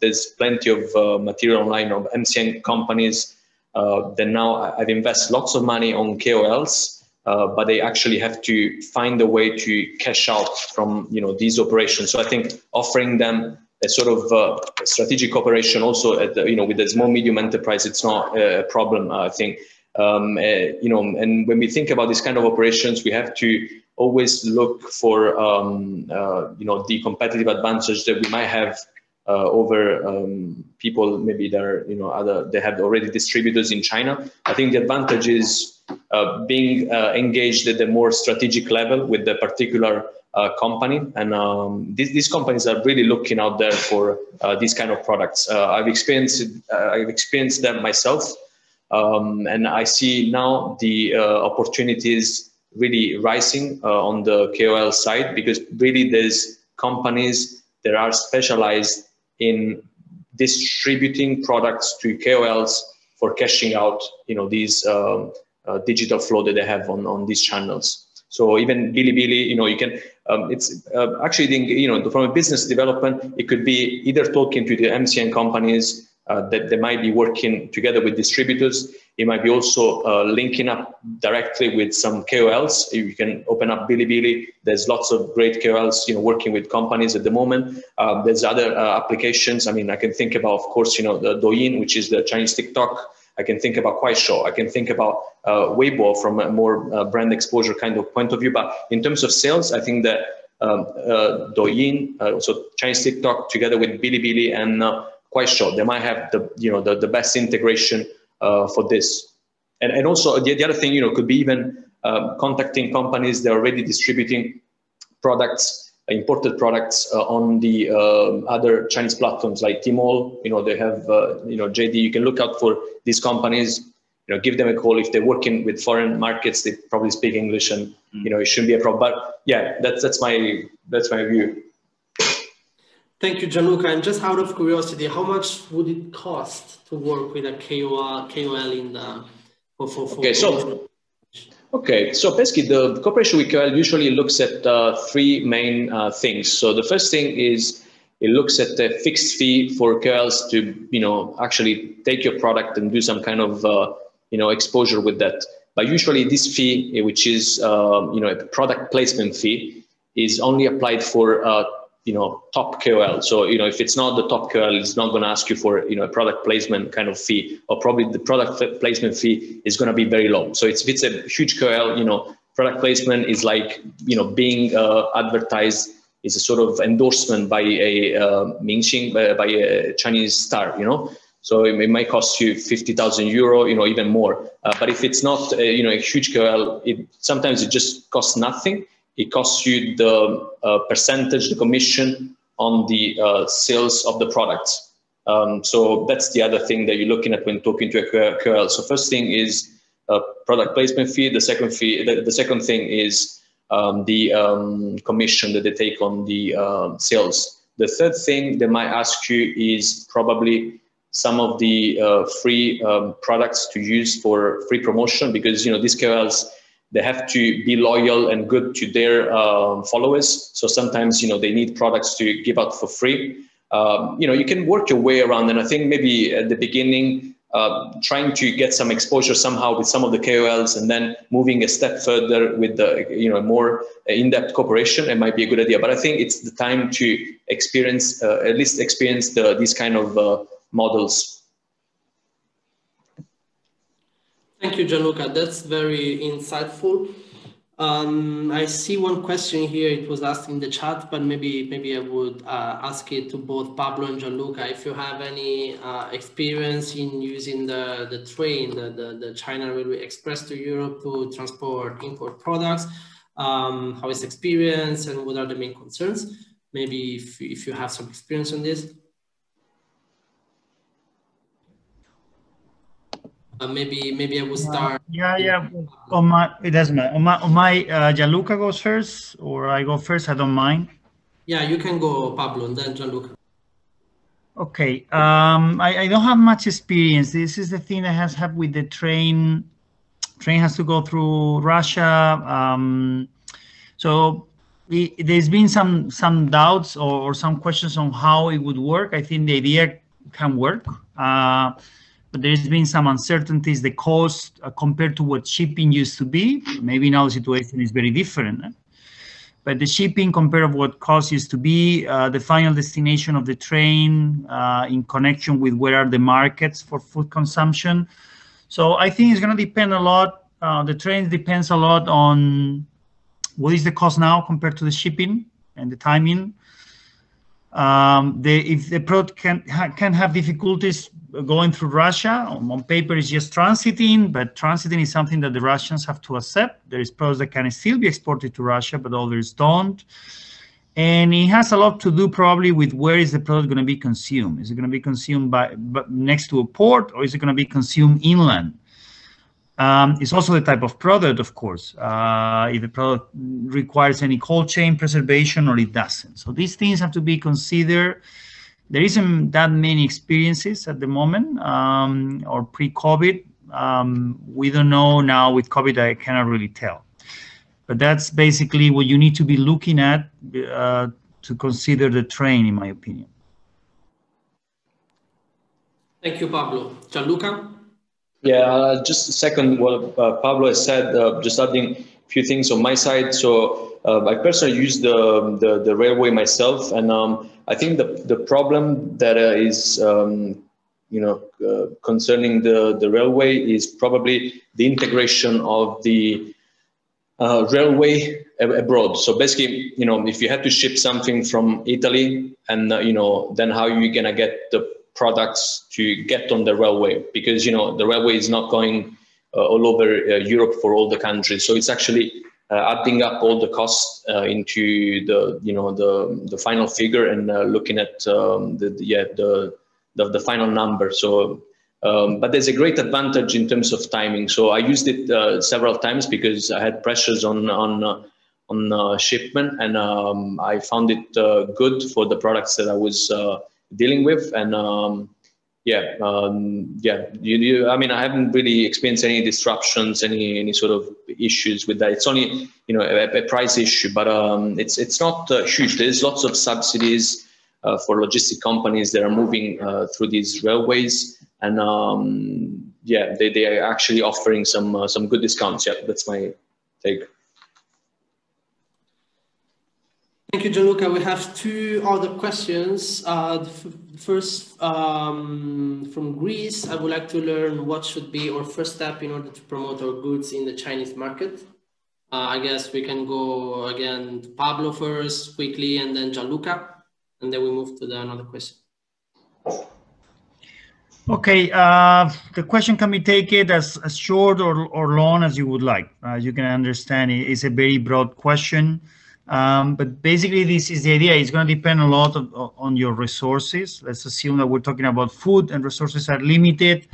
there's plenty of material online of MCN companies that now I've invested lots of money on KOLs. But they actually have to find a way to cash out from these operations. So I think offering them a sort of strategic operation also at with a small medium enterprise, it's not a problem. I think and when we think about this kind of operations, we have to always look for the competitive advantage that we might have over people maybe that are they have already distributors in China. I think the advantage is being engaged at a more strategic level with the particular company, and these companies are really looking out there for these kind of products. I've experienced them myself, and I see now the opportunities really rising on the KOL side, because really there's companies that are specialized in distributing products to KOLs for cashing out these digital flow that they have on these channels. So even Bilibili, you can, it's actually, from a business development, it could be either talking to the MCN companies that they might be working together with distributors. It might be also linking up directly with some KOLs. You can open up Bilibili. There's lots of great KOLs, working with companies at the moment. There's other applications. I mean, I can think about, of course, the Douyin, which is the Chinese TikTok. I can think about Kuaishou. I can think about Weibo from a more brand exposure kind of point of view. But in terms of sales, I think that Douyin, so Chinese TikTok, together with Bilibili and Kuaishou, they might have the best integration for this. And also the other thing, could be even contacting companies that are already distributing products, imported products on the other Chinese platforms like Tmall. They have, JD. You can look out for these companies. Give them a call. If they're working with foreign markets, they probably speak English, and it shouldn't be a problem. But yeah, that's my view. Thank you, Gianluca. And just out of curiosity, how much would it cost to work with a KOL in the Okay, so basically the cooperation with KOL usually looks at three main things. So the first thing is it looks at the fixed fee for KOLs to actually take your product and do some kind of exposure with that. But usually this fee, which is a product placement fee, is only applied for top KOL. So if it's not the top KOL, it's not going to ask you for a product placement kind of fee, or probably the product placement fee is going to be very low. So if it's a huge KOL, product placement is like being advertised, is a sort of endorsement by a Mingxing, by a Chinese star. So it might cost you 50,000 euro, even more. But if it's not a huge KOL, sometimes it just costs nothing. It costs you the percentage, the commission on the sales of the products. So that's the other thing that you're looking at when talking to a KOL. So first thing is product placement fee. The second thing is the commission that they take on the sales. The third thing they might ask you is probably some of the free products to use for free promotion, because these KOLs, they have to be loyal and good to their followers. So sometimes, they need products to give out for free. You can work your way around. And I think maybe at the beginning, trying to get some exposure somehow with some of the KOLs, and then moving a step further with the more in-depth cooperation, it might be a good idea. But I think it's the time to experience, at least experience these kind of models. Thank you, Gianluca. That's very insightful. I see one question here. It was asked in the chat, but maybe I would ask it to both Pablo and Gianluca. If you have any experience in using the train, the China Railway Express to Europe to transport import products, how is the experience and what are the main concerns? Maybe if you have some experience on this. Maybe I will start. Yeah. It doesn't matter. On my Gianluca goes first, or I go first. I don't mind. Yeah, you can go, Pablo, and then Gianluca. Okay. I don't have much experience. This is the thing that has happened with the train. Train has to go through Russia. So there's been some doubts or some questions on how it would work. I think the idea can work. But there's been some uncertainties, the cost compared to what shipping used to be. Maybe now the situation is very different. But the shipping compared to what cost used to be, the final destination of the train in connection with where are the markets for food consumption. So I think it's going to depend a lot. The train depends a lot on what is the cost now compared to the shipping and the timing. If the product can have difficulties going through Russia, on paper it's just transiting, but transiting is something that the Russians have to accept. There is products that can still be exported to Russia, but others don't. And it has a lot to do probably with where is the product going to be consumed. Is it going to be consumed next to a port, or is it going to be consumed inland? It's also the type of product, of course, if the product requires any cold chain preservation or it doesn't. So these things have to be considered. There isn't that many experiences at the moment, or pre-COVID. We don't know now with COVID, I cannot really tell. But that's basically what you need to be looking at to consider the train, in my opinion. Thank you, Pablo. Gianluca? Yeah, just a second what Pablo has said, just adding a few things on my side. So I personally use the railway myself, and I think the problem that is concerning the railway is probably the integration of the railway abroad. So basically, if you had to ship something from Italy, and then how are you gonna get the products to get on the railway? Because the railway is not going all over Europe for all the countries. So it's actually adding up all the costs into the final figure, and looking at the final number. So. But there's a great advantage in terms of timing. So I used it several times because I had pressures on shipment, and I found it good for the products that I was dealing with. And I mean, I haven't really experienced any disruptions, any sort of issues with that. It's only a price issue, but it's not huge. There's lots of subsidies for logistic companies that are moving through these railways. And they are actually offering some good discounts. Yeah, that's my take. Thank you, Gianluca. We have two other questions. First, from Greece, I would like to learn what should be our first step in order to promote our goods in the Chinese market. I guess we can go again to Pablo first, quickly, and then Gianluca, and then we move to another question. Okay, the question can be taken as short or long as you would like. As you can understand, it's a very broad question. But basically, this is the idea. It's going to depend a lot on your resources. Let's assume that we're talking about food and resources are limited.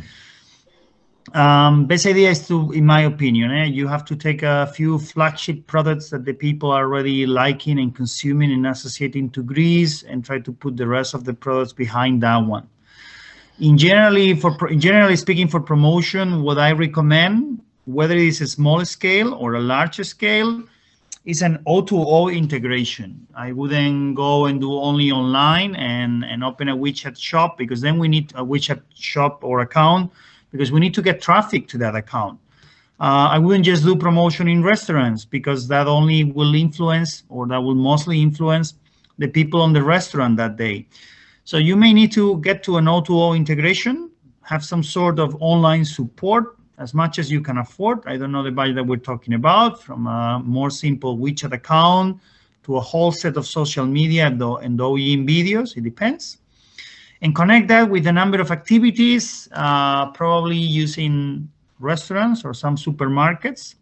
Best idea is to, in my opinion, you have to take a few flagship products that the people are already liking and consuming and associating to Greece, and try to put the rest of the products behind that one. Generally speaking, for promotion, what I recommend, whether it is a small scale or a larger scale, is an O2O integration. I wouldn't go and do only online and open a WeChat shop, because then we need a WeChat shop or account, because we need to get traffic to that account. I wouldn't just do promotion in restaurants, because that only will influence, or that will mostly influence, the people on the restaurant that day. So you may need to get to an O2O integration, have some sort of online support as much as you can afford. I don't know the budget that we're talking about, from a more simple WeChat account to a whole set of social media and OEM videos, it depends. And connect that with a number of activities, probably using restaurants or some supermarkets,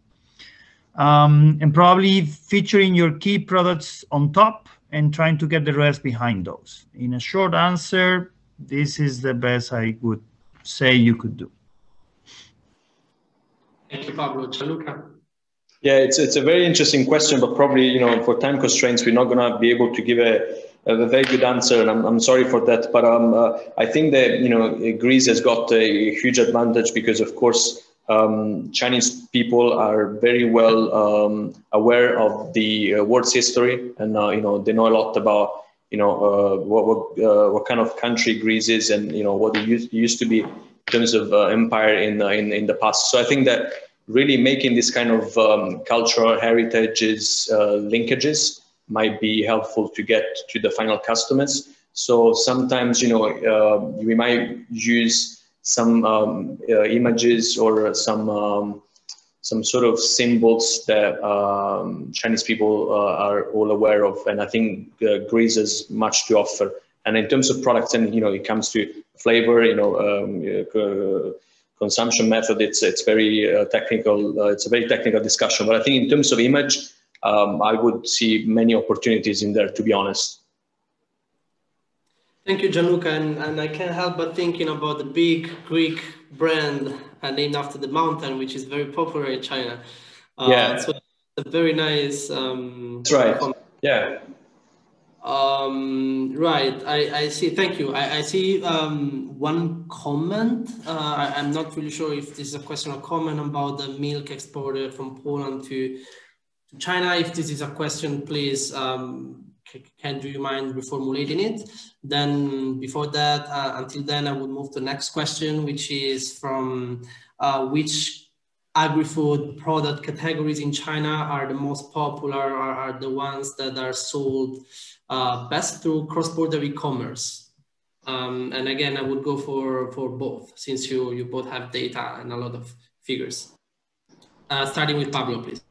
and probably featuring your key products on top, and trying to get the rest behind those. In a short answer, this is the best I would say you could do. Thank you, Pablo. Gianluca. Yeah, it's a very interesting question, but probably for time constraints, we're not going to be able to give a very good answer, and I'm sorry for that. But I think that Greece has got a huge advantage, because of course Chinese people are very well aware of the world's history, and they know a lot about what kind of country Greece is, and what it used to be in terms of empire in the past. So I think that really making this kind of cultural heritages linkages might be helpful to get to the final customers. So sometimes we might use some images or some sort of symbols that Chinese people are all aware of, and I think Greece has much to offer. And in terms of products, and it comes to flavor, consumption method, it's very technical. It's a very technical discussion, but I think in terms of image, I would see many opportunities in there, to be honest. Thank you, Gianluca, and I can't help but thinking about the big Greek brand named after the mountain, which is very popular in China. Yeah. So it's a very nice. That's right. Yeah. Right. I see. Thank you. I see one comment. I'm not really sure if this is a question or comment about the milk exported from Poland to China. If this is a question, please. Do you mind reformulating it? Then before that, until then, I would move to the next question, which is from which agri-food product categories in China are the most popular, are the ones that are sold best through cross-border e-commerce. And again, I would go for both, since you both have data and a lot of figures. Starting with Pablo, please.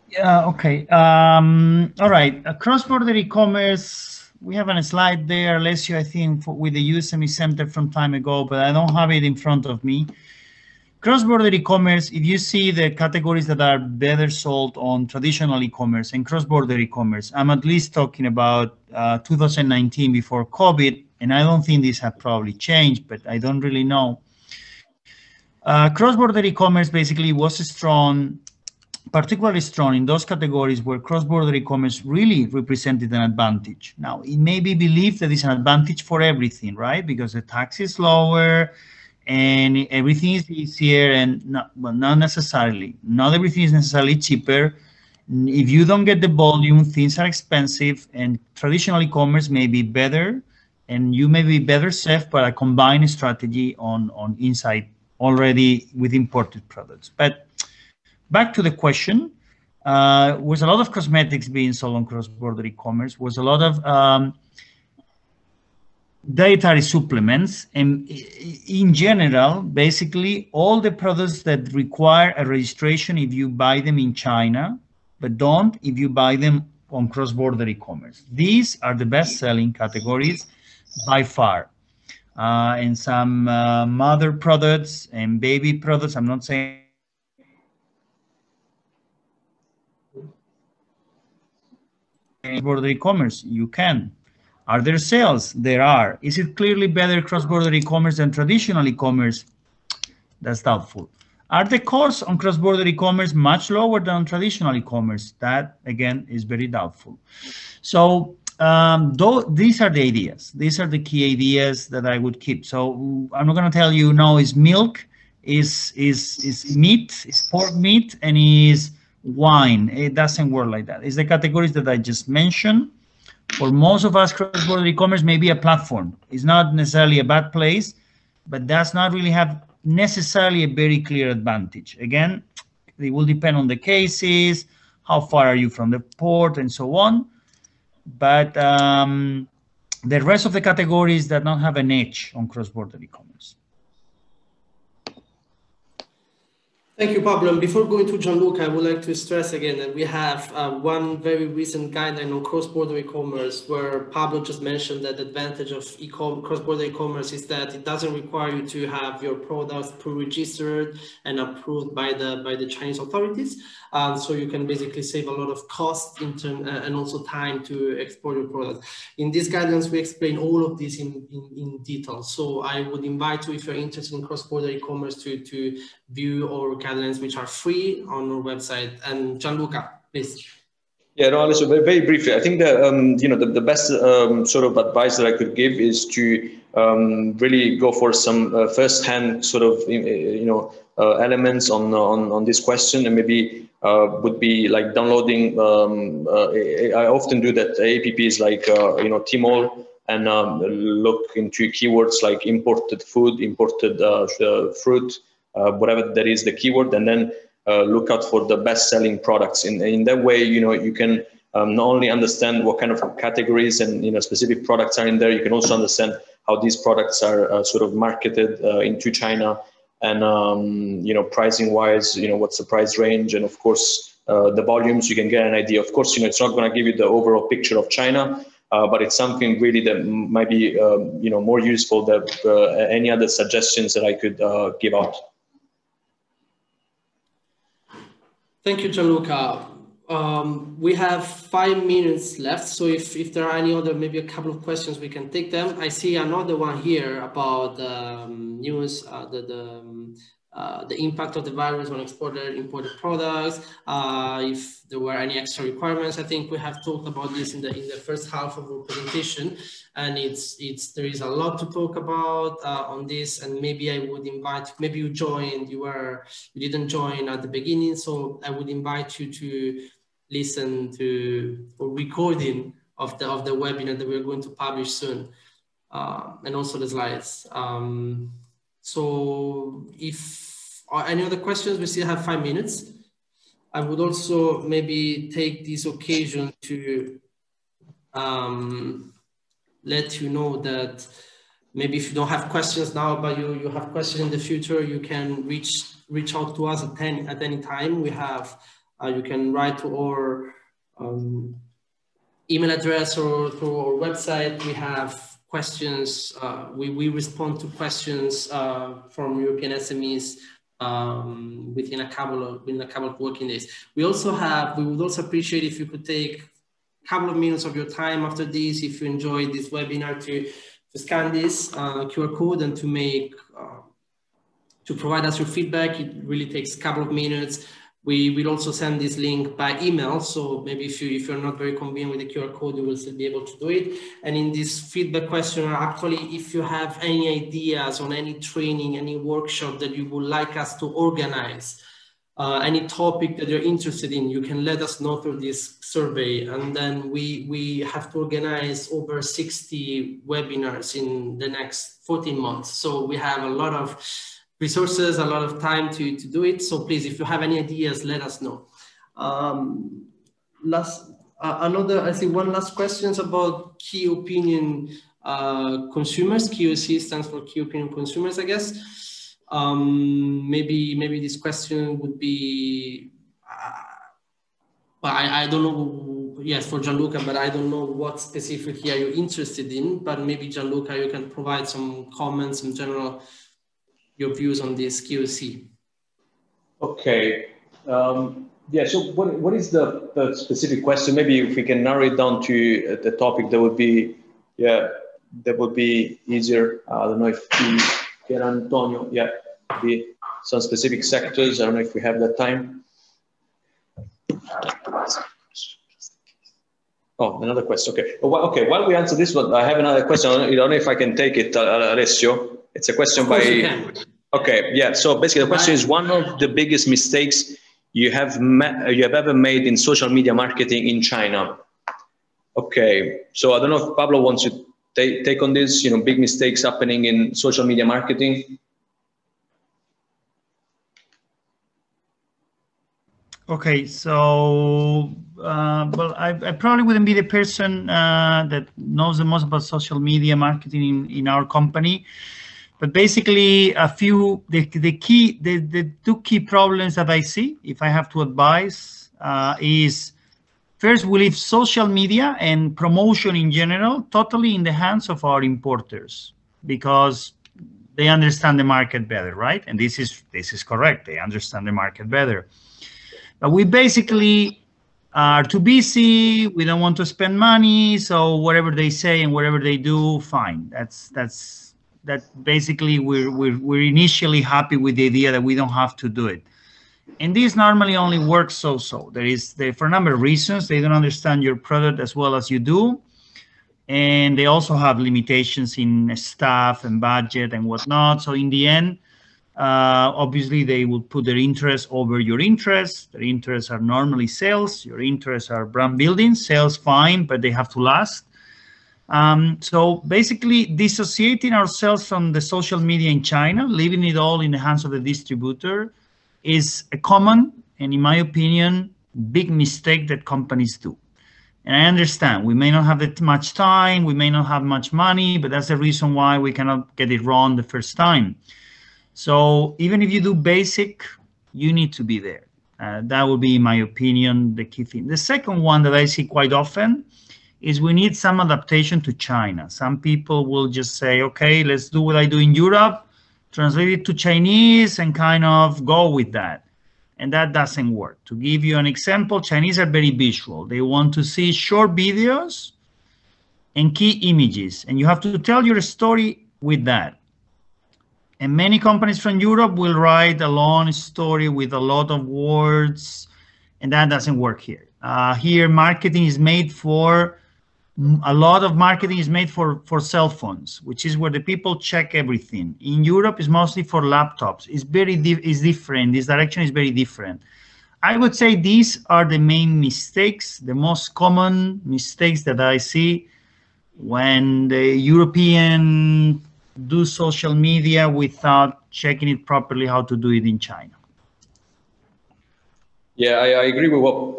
Yeah, okay. All right. Cross-border e-commerce, we have a slide there, Alessio, I think, with the USME Center from time ago, but I don't have it in front of me. Cross-border e-commerce, if you see the categories that are better sold on traditional e-commerce and cross-border e-commerce, I'm at least talking about 2019 before COVID, and I don't think these have probably changed, but I don't really know. Cross-border e-commerce basically was strong, particularly strong in those categories where cross-border e-commerce really represented an advantage. Now, it may be believed that it's an advantage for everything, right? Because the tax is lower and everything is easier, and not necessarily. Not everything is necessarily cheaper. If you don't get the volume, things are expensive, and traditional e-commerce may be better, and you may be better served by a combined strategy on inside already with imported products. But back to the question, was a lot of cosmetics being sold on cross-border e-commerce, was a lot of dietary supplements, and in general, basically all the products that require a registration if you buy them in China, but don't if you buy them on cross-border e-commerce. These are the best-selling categories by far. And some mother products and baby products, I'm not saying cross-border e-commerce, you can. Are there sales? There are. Is it clearly better cross-border e-commerce than traditional e-commerce? That's doubtful. Are the costs on cross-border e-commerce much lower than traditional e-commerce? That, again, is very doubtful. So these are the ideas. These are the key ideas that I would keep. So I'm not going to tell you, no, is milk, is meat, is pork meat, and is wine. It doesn't work like that. It's the categories that I just mentioned. For most of us, cross-border e-commerce may be a platform. It's not necessarily a bad place, but does not really have necessarily a very clear advantage. Again, it will depend on the cases, how far are you from the port, and so on. But the rest of the categories that don't have an edge on cross-border e-commerce. Thank you, Pablo. And before going to Gianluca, I would like to stress again that we have one very recent guideline on cross-border e-commerce, where Pablo just mentioned that the advantage of cross-border e-commerce is that it doesn't require you to have your products pre-registered and approved by the Chinese authorities. So you can basically save a lot of cost and also time to export your products. In these guidelines, we explain all of this in detail. So I would invite you, if you're interested in cross-border e-commerce, to view our guidelines, which are free on our website. And Gianluca, please. Yeah, no, Alessio, very briefly, I think that the best sort of advice that I could give is to really go for some first-hand sort of elements on this question, and maybe would be like downloading. I often do that. APPs like Tmall, and look into keywords like imported food, imported fruit, whatever that is the keyword, and then look out for the best-selling products. In that way, you can not only understand what kind of categories and specific products are in there, you can also understand how these products are sort of marketed into China, and pricing-wise, what's the price range, and of course the volumes. You can get an idea. Of course, it's not going to give you the overall picture of China, but it's something really that might be more useful than any other suggestions that I could give out. Thank you, Gianluca. We have 5 minutes left, so if there are any other, maybe a couple of questions, we can take them. I see another one here about news, the impact of the virus on imported products. If there were any extra requirements, I think we have talked about this in the first half of our presentation, and there is a lot to talk about on this. And maybe I would invite, maybe you joined, you didn't join at the beginning, so I would invite you to listen to a recording of the webinar that we're going to publish soon, and also the slides. So if any other questions? We still have 5 minutes. I would also maybe take this occasion to let you know that maybe if you don't have questions now, but you have questions in the future, you can reach out to us at any time. We have, you can write to our email address or through our website. We have questions. We respond to questions from European SMEs within a couple of working days. We would also appreciate if you could take a couple of minutes of your time after this, if you enjoyed this webinar, to scan this QR code and to provide us your feedback. It really takes a couple of minutes. We will also send this link by email. So maybe if you're not very convenient with the QR code, you will still be able to do it. And in this feedback questionnaire, actually, if you have any ideas on any training, any workshop that you would like us to organize, any topic that you're interested in, you can let us know through this survey. And then we have to organize over 60 webinars in the next 14 months. So we have a lot of resources, a lot of time to do it. So please, if you have any ideas, let us know. I see one last question about key opinion consumers. KOC stands for key opinion consumers, I guess. Maybe this question would be, I don't know, yes, for Gianluca, but I don't know what specifically are you interested in, but maybe Gianluca, you can provide some comments in general, your views on this QOC. Okay. Yeah, so what is the specific question? Maybe if we can narrow it down to the topic, that would be, yeah, that would be easier. I don't know if Pier Antonio, yeah, some specific sectors. I don't know if we have that time. Oh, another question. Okay. Okay. While we answer this one, I have another question. I don't know if I can take it, Alessio. It's a question by. Okay. Yeah. So basically, the question is: one of the biggest mistakes you have ever made in social media marketing in China. Okay. So I don't know if Pablo wants to take on this. You know, big mistakes happening in social media marketing. Okay, so well, I probably wouldn't be the person that knows the most about social media marketing in our company, but basically the two key problems that I see, if I have to advise, is first, we leave social media and promotion in general totally in the hands of our importers, because they understand the market better, right? And this is correct. They understand the market better. But we basically are too busy. We don't want to spend money. So whatever they say and whatever they do, fine. That basically we're initially happy with the idea that we don't have to do it. And this normally only works so-so. For a number of reasons. They don't understand your product as well as you do. And they also have limitations in staff and budget and whatnot. So in the end, obviously, they will put their interests over your interests. Their interests are normally sales. Your interests are brand building. Sales, fine, but they have to last. So basically, dissociating ourselves from the social media in China, leaving it all in the hands of the distributor, is a common, and in my opinion, big mistake that companies do. And I understand we may not have that much time, we may not have much money, but that's the reason why we cannot get it wrong the first time. So even if you do basic, you need to be there. That would be, in my opinion, the key thing. The second one that I see quite often is we need some adaptation to China. Some people will just say, okay, let's do what I do in Europe, translate it to Chinese and kind of go with that. And that doesn't work. To give you an example, Chinese are very visual. They want to see short videos and key images. And you have to tell your story with that. And many companies from Europe will write a long story with a lot of words, and that doesn't work here. Here, marketing is made for, a lot of marketing is made for cell phones, which is where the people check everything. In Europe, it's mostly for laptops. It's different. This direction is very different. I would say these are the main mistakes, the most common mistakes that I see when the European do social media without checking it properly how to do it in China. Yeah, I agree with what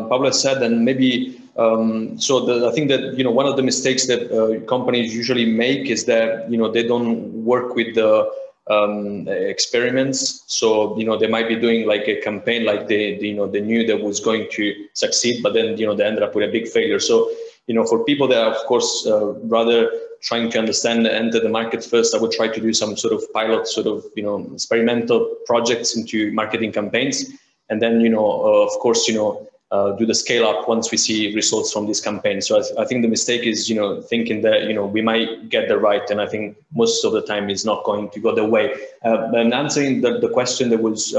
Pablo said, and maybe I think that one of the mistakes that companies usually make is that they don't work with the experiments. So they might be doing like a campaign, like they knew that was going to succeed, but then they ended up with a big failure. So for people that are of course rather trying to understand and enter the market first, I would try to do some sort of pilot, sort of experimental projects into marketing campaigns. And then, of course, do the scale up once we see results from this campaign. So I think the mistake is, thinking that, we might get that right. And I think most of the time it's not going to go that way. And answering the question that was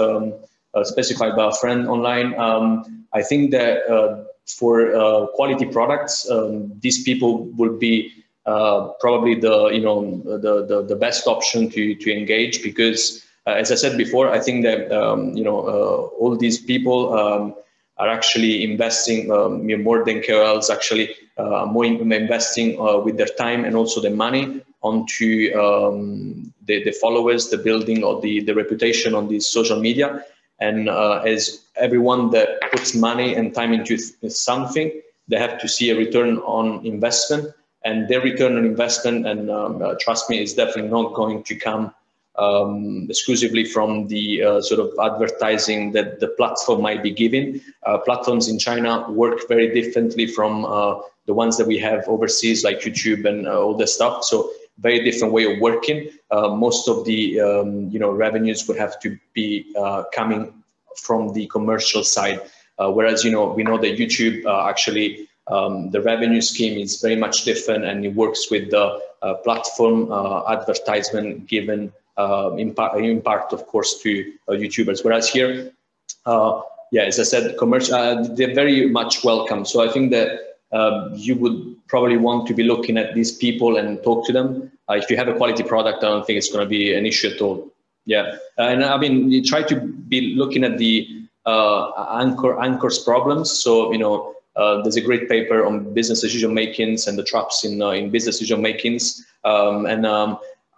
specified by a friend online, I think that for quality products, these people will be probably the best option to engage, because as I said before, I think that all these people are actually investing more than KOLs, actually more investing with their time and also their money onto the followers, the building of the reputation on these social media. And as everyone that puts money and time into something, they have to see a return on investment, and their return on investment, and trust me, is definitely not going to come exclusively from the sort of advertising that the platform might be giving. Platforms in China work very differently from the ones that we have overseas, like YouTube and all this stuff. So very different way of working. Most of the revenues would have to be coming from the commercial side, whereas we know that YouTube actually the revenue scheme is very much different, and it works with the platform advertisement given in part, of course, to YouTubers. Whereas here, yeah, as I said, commercial, they're very much welcome. So I think that you would probably want to be looking at these people and talk to them. If you have a quality product, I don't think it's going to be an issue at all. Yeah, and I mean, you try to be looking at the anchors problems. So there's a great paper on business decision makings and the traps in business decision makings, and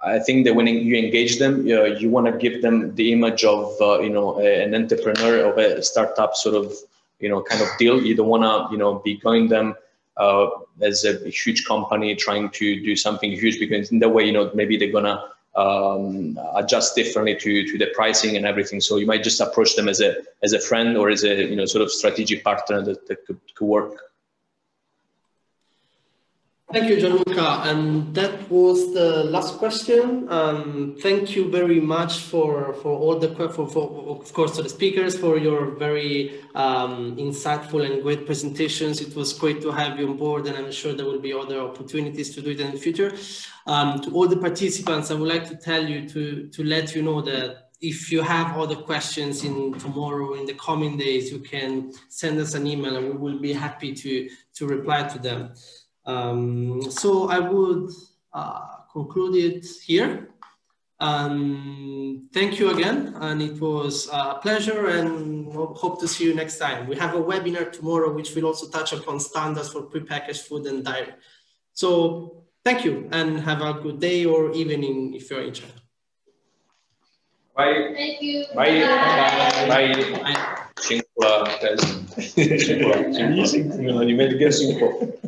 I think that when you engage them, you want to give them the image of an entrepreneur, of a startup sort of kind of deal. You don't want to be going them as a huge company trying to do something huge, because in that way maybe they're gonna adjust differently to the pricing and everything. So you might just approach them as a friend, or as a sort of strategic partner that could work. Thank you, Gianluca. And that was the last question. Thank you very much for all the of course to the speakers for your very insightful and great presentations. It was great to have you on board, and I'm sure there will be other opportunities to do it in the future. To all the participants, I would like to tell you to let you know that if you have other questions tomorrow, in the coming days, you can send us an email, and we will be happy to reply to them. So I would conclude it here. Thank you again, and it was a pleasure, and hope to see you next time. We have a webinar tomorrow which will also touch upon standards for prepackaged food and dairy. So thank you, and have a good day or evening if you're in China. Bye. Thank you. Bye. Bye. Bye. Bye. 辛苦了，辛苦了，辛苦了，你们这个辛苦。